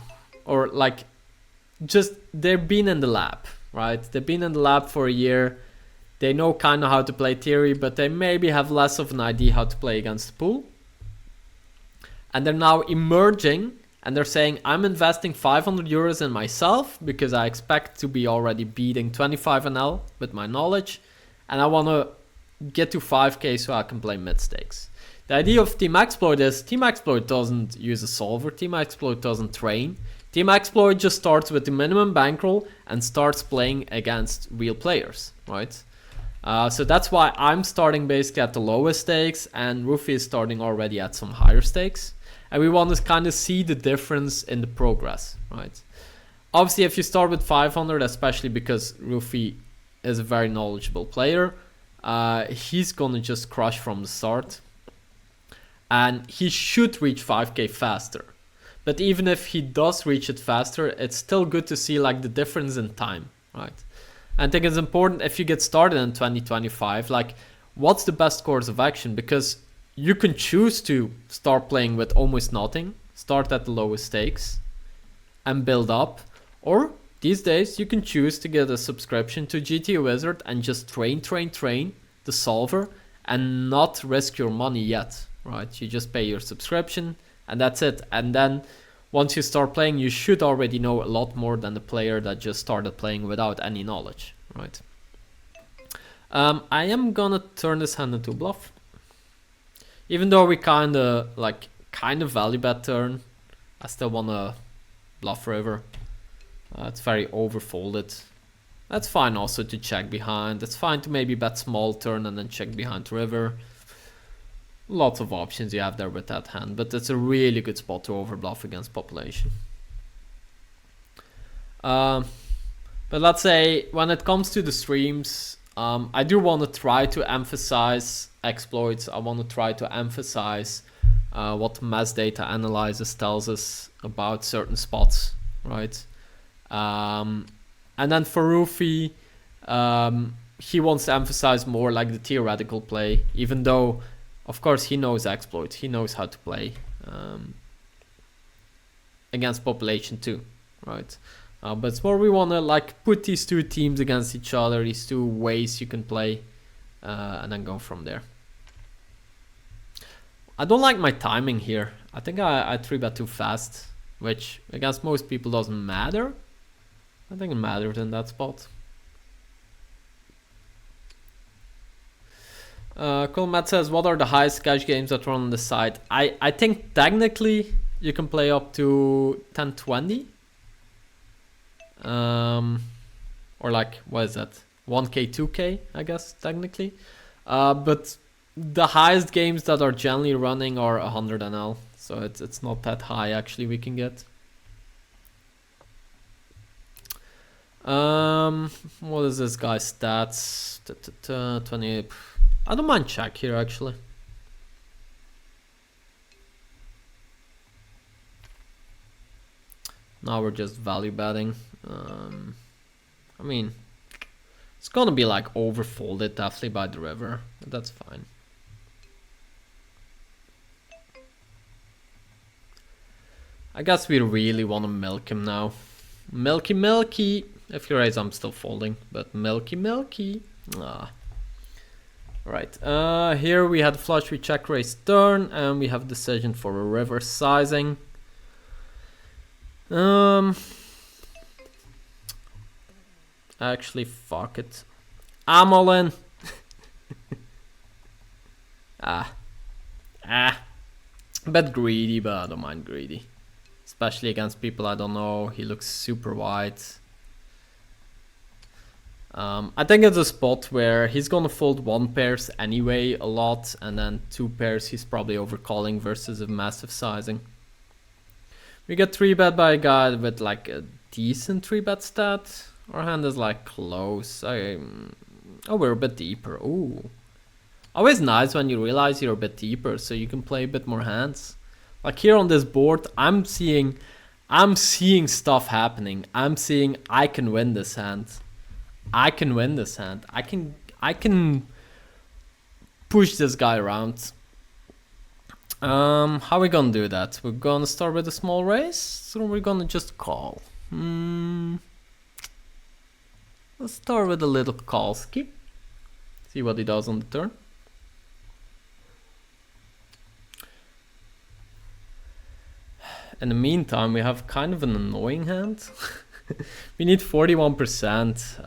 or like, just they've been in the lab, right? They've been in the lab for a year. They know kind of how to play theory, but they maybe have less of an idea how to play against the pool. And they're now emerging. And they're saying, I'm investing 500 euros in myself because I expect to be already beating 25 NL with my knowledge. And I want to get to 5k so I can play mid stakes. The idea of Team Exploit is Team Exploit doesn't use a solver. Team Exploit doesn't train. Team Exploit just starts with the minimum bankroll and starts playing against real players, right? So that's why I'm starting basically at the lowest stakes and Roofy is starting already at some higher stakes. And we want to kind of see the difference in the progress, right? Obviously, if you start with 500, especially because Roofy is a very knowledgeable player, he's going to just crush from the start. And he should reach 5k faster. But even if he does reach it faster, it's still good to see like the difference in time, right? I think it's important if you get started in 2025, like what's the best course of action? Because you can choose to start playing with almost nothing, start at the lowest stakes and build up. Or these days you can choose to get a subscription to GT Wizard and just train the solver and not risk your money yet, right? You just pay your subscription and that's it. And then once you start playing, you should already know a lot more than the player that just started playing without any knowledge, right? I am gonna turn this hand into a bluff. Even though we kind of value bet turn, I still want to bluff river. It's very overfolded. That's fine also to check behind. It's fine to maybe bet small turn and then check behind river. Lots of options you have there with that hand, but it's a really good spot to overbluff against population. But let's say when it comes to the streams, I do want to try to emphasize exploits. I want to try to emphasize what mass data analysis tells us about certain spots, right? And then for Roofy, he wants to emphasize more like the theoretical play, even though, of course, he knows exploits. He knows how to play against population too, right? But it's more we want to like put these two teams against each other, these two ways you can play, and then go from there. I don't like my timing here. I think I 3-bet too fast. which against most people doesn't matter. I think it matters in that spot. Colmat says, what are the highest cash games that run on the site? I think technically you can play up to 10-20. Or like, what is that? 1k, 2k, I guess, technically. But the highest games that are generally running are 100 NL. So it's not that high actually we can get. What is this guy's stats? 28. I don't mind check here actually. Now we're just value betting. I mean, it's gonna be like overfolded definitely by the river, but that's fine. I guess we really want to milk him now. Milky, milky. If you raise, I'm still folding, but milky, milky. Right. Here we had flush, we check raise turn, and we have decision for a river sizing. Actually, fuck it. I'm all in. Bit greedy, but I don't mind greedy. Especially against people I don't know. He looks super wide. I think it's a spot where he's gonna fold 1 pairs anyway a lot, and then 2 pairs he's probably overcalling versus a massive sizing. We get 3-bet by a guy with like a decent 3-bet stat. Our hand is like close. Oh, we're a bit deeper. Ooh. Always nice when you realize you're a bit deeper, so you can play a bit more hands. Like here on this board, I'm seeing stuff happening. I'm seeing I can win this hand. I can win this hand. I can push this guy around. How are we gonna do that? We're gonna start with a small raise, or we're gonna just call? Let's start with a little call skip. See what he does on the turn. In the meantime, we have kind of an annoying hand. We need 41%.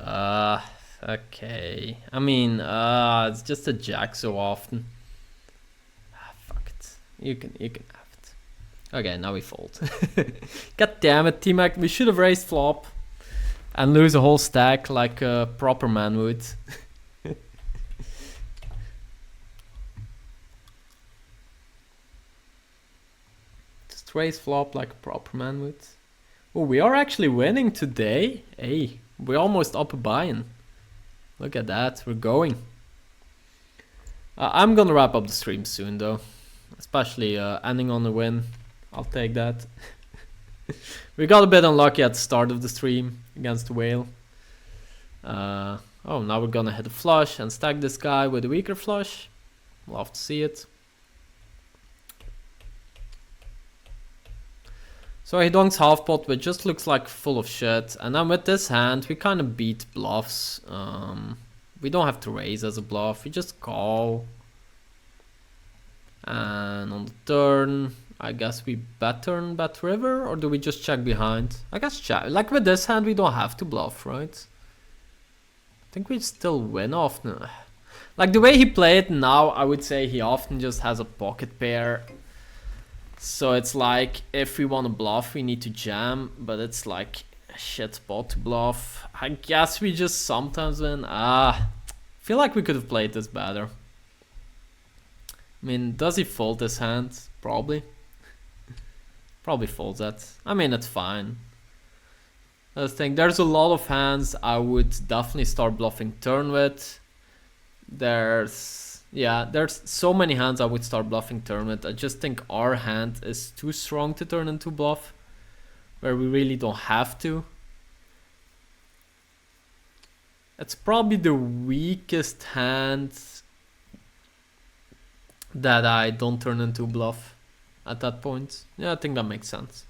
Okay. I mean, it's just a jack so often. Fuck it. You can have it. Okay, now we fold. God damn it, Team Exploit. We should have raised flop and lose a whole stack like a proper man would. Just raise flop like a proper man would. Oh, we are actually winning today. Hey, we're almost up a buy-in. Look at that, we're going. I'm gonna wrap up the stream soon though. Especially ending on a win. I'll take that. We got a bit unlucky at the start of the stream against the whale. Oh, now we're gonna hit a flush and stack this guy with a weaker flush. Love to see it. So he donks half pot, which just looks like full of shit. And then with this hand, we kind of beat bluffs. We don't have to raise as a bluff. We just call. And on the turn, I guess we bet turn, bet river, or do we just check behind? I guess check. Like with this hand, we don't have to bluff, right? I think we still win often. Like the way he played now, I would say he often just has a pocket pair. So it's like, if we want to bluff, we need to jam, but it's like a shit spot to bluff. I guess we just sometimes win. I feel like we could have played this better. I mean, does he fold this hand? Probably. Probably folds that. I mean, it's fine. I think there's a lot of hands I would definitely start bluffing turn with. There's so many hands I would start bluffing turn with. I just think our hand is too strong to turn into bluff, where we really don't have to. It's probably the weakest hand that I don't turn into bluff at that point. Yeah, I think that makes sense.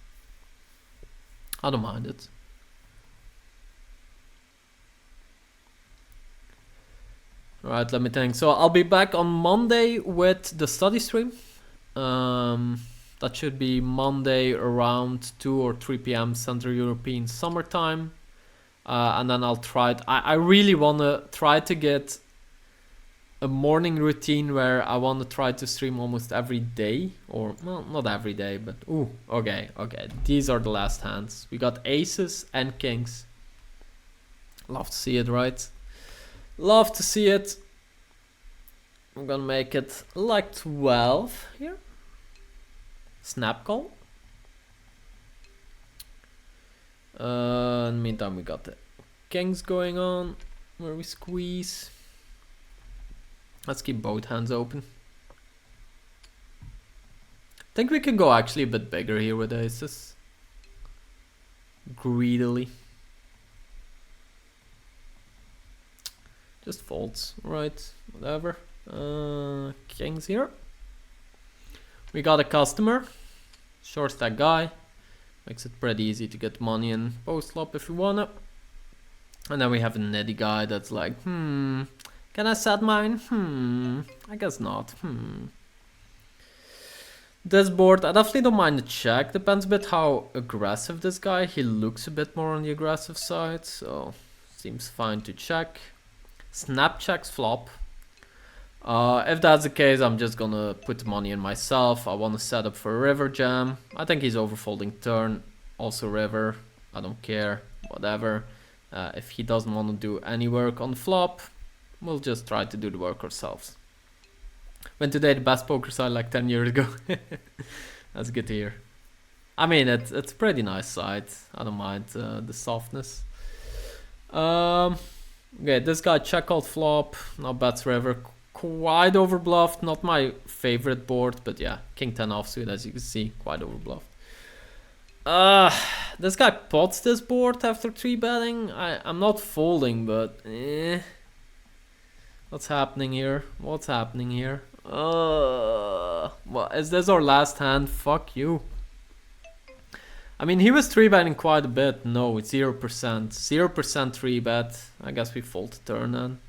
I don't mind it. Right, let me think. So I'll be back on Monday with the study stream. That That should be Monday around 2 or 3 p.m. Central European summertime. And then I'll try it. I really want to try to get a morning routine where I want to try to stream almost every day. Or, well, not every day, but... Ooh, okay. These are the last hands. We got aces and kings. Love to see it, right? Love to see it. I'm gonna make it like 12 here. Snap call. In the meantime, we got the kings going on where we squeeze. Let's keep both hands open. I think we can go actually a bit bigger here with aces. Greedily. Just folds, right? Whatever. Kings here. We got a customer. Short stack guy. Makes it pretty easy to get money in post flop if you wanna. And then we have a nitty guy that's like, can I set mine? I guess not. This board, I definitely don't mind the check. Depends a bit how aggressive this guy. He looks a bit more on the aggressive side, so seems fine to check. Snap checks flop. If that's the case, I'm just gonna put the money in myself. I want to set up for a river jam. I think he's overfolding turn. Also river. I don't care. Whatever. If he doesn't want to do any work on the flop, we'll just try to do the work ourselves. Went today the best poker side like 10 years ago. That's good to hear. I mean, it's a pretty nice side. I don't mind the softness. Okay, this guy check called flop. Now bets river. Quite overbluffed. Not my favorite board, but yeah, king 10 offsuit as you can see, quite overbluffed. This guy pots this board after 3-betting. I'm not folding, but what's happening here? What's happening here? Well, is this our last hand? Fuck you. I mean, he was 3-betting quite a bit. No, it's 0%. 0% 3-bet. I guess we fold the turn then.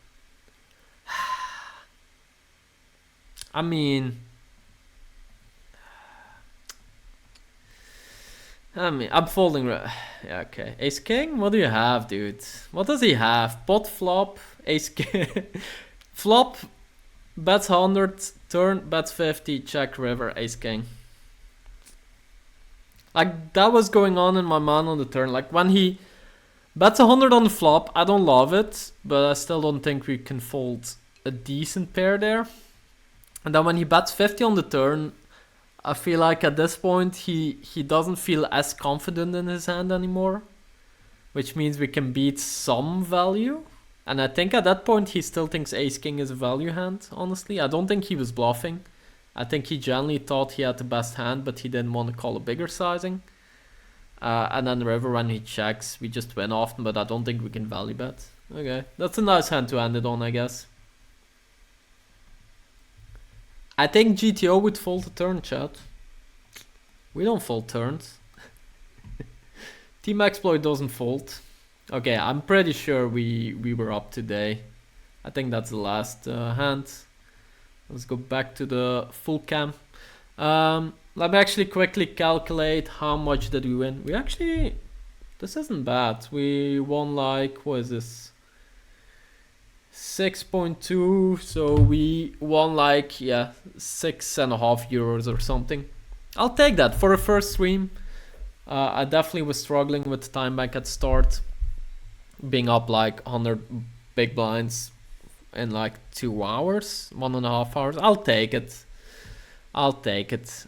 I mean, I'm folding. Yeah, okay. Ace king? What do you have, dude? What does he have? Pot flop, ace king. Flop, bets 100, turn, bets 50, check river, ace king. Like, that was going on in my mind on the turn. Like, when he bets 100 on the flop, I don't love it, but I still don't think we can fold a decent pair there. And then when he bets 50 on the turn, I feel like at this point he doesn't feel as confident in his hand anymore. Which means we can beat some value. And I think at that point he still thinks ace king is a value hand, honestly. I don't think he was bluffing. I think he generally thought he had the best hand, but he didn't want to call a bigger sizing. And then the river, when he checks, we just win often, but I don't think we can value bet. Okay, that's a nice hand to end it on, I guess. I think GTO would fold the turn, chat. We don't fold turns. Team Exploit doesn't fold. Okay, I'm pretty sure we were up today. I think that's the last hand. Let's go back to the full cam. Let me actually quickly calculate how much did we win. We actually, this isn't bad. We won like, what is this? 6.2, so we won like, yeah, 6.5 euros or something. I'll take that for a first stream. I definitely was struggling with the time bank at start, being up like 100 big blinds in like 2 hours, 1.5 hours. I'll take it. I'll take it.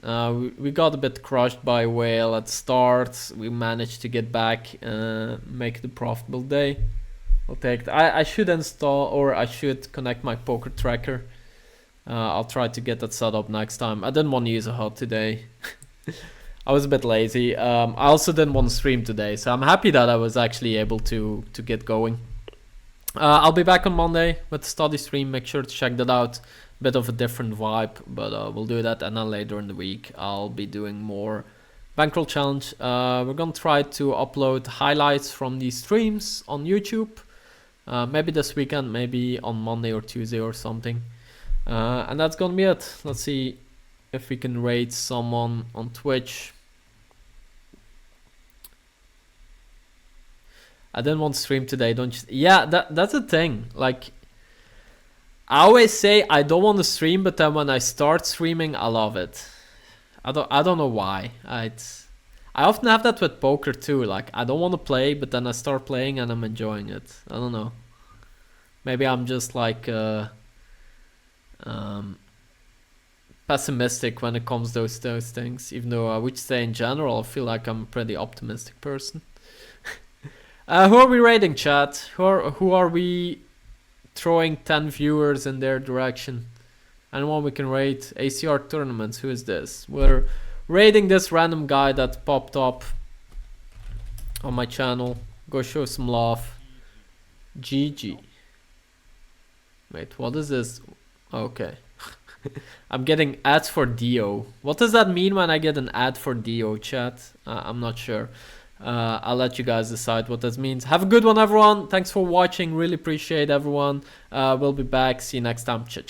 We got a bit crushed by whale at start. We managed to get back, make it a profitable day. I'll take it. I should install, or I should connect my poker tracker. I'll try to get that set up next time. I didn't want to use a HUD today. I was a bit lazy. I also didn't want to stream today, so I'm happy that I was actually able to get going. I'll be back on Monday with the study stream. Make sure to check that out. Bit of a different vibe, but we'll do that. And then later in the week, I'll be doing more bankroll challenge. We're gonna try to upload highlights from these streams on YouTube. Maybe this weekend, maybe on Monday or Tuesday or something. And that's gonna be it. Let's see if we can raid someone on Twitch. I didn't want to stream today, don't you? Yeah, that's the thing. Like, I always say I don't want to stream, but then when I start streaming, I love it. I don't know why. I often have that with poker too. Like, I don't want to play, but then I start playing and I'm enjoying it. I don't know. Maybe I'm just like pessimistic when it comes to those things. Even though I would say in general, I feel like I'm a pretty optimistic person. Who are we raiding, chat? Who are we throwing 10 viewers in their direction? Anyone we can raid? ACR tournaments. Who is this? We're raiding this random guy that popped up on my channel. Go show some love. GG. Wait, what is this? Okay. I'm getting ads for Dio. What does that mean when I get an ad for Dio, chat? I'm not sure. I'll let you guys decide what this means. Have a good one, everyone. Thanks for watching. Really appreciate everyone. We'll be back. See you next time.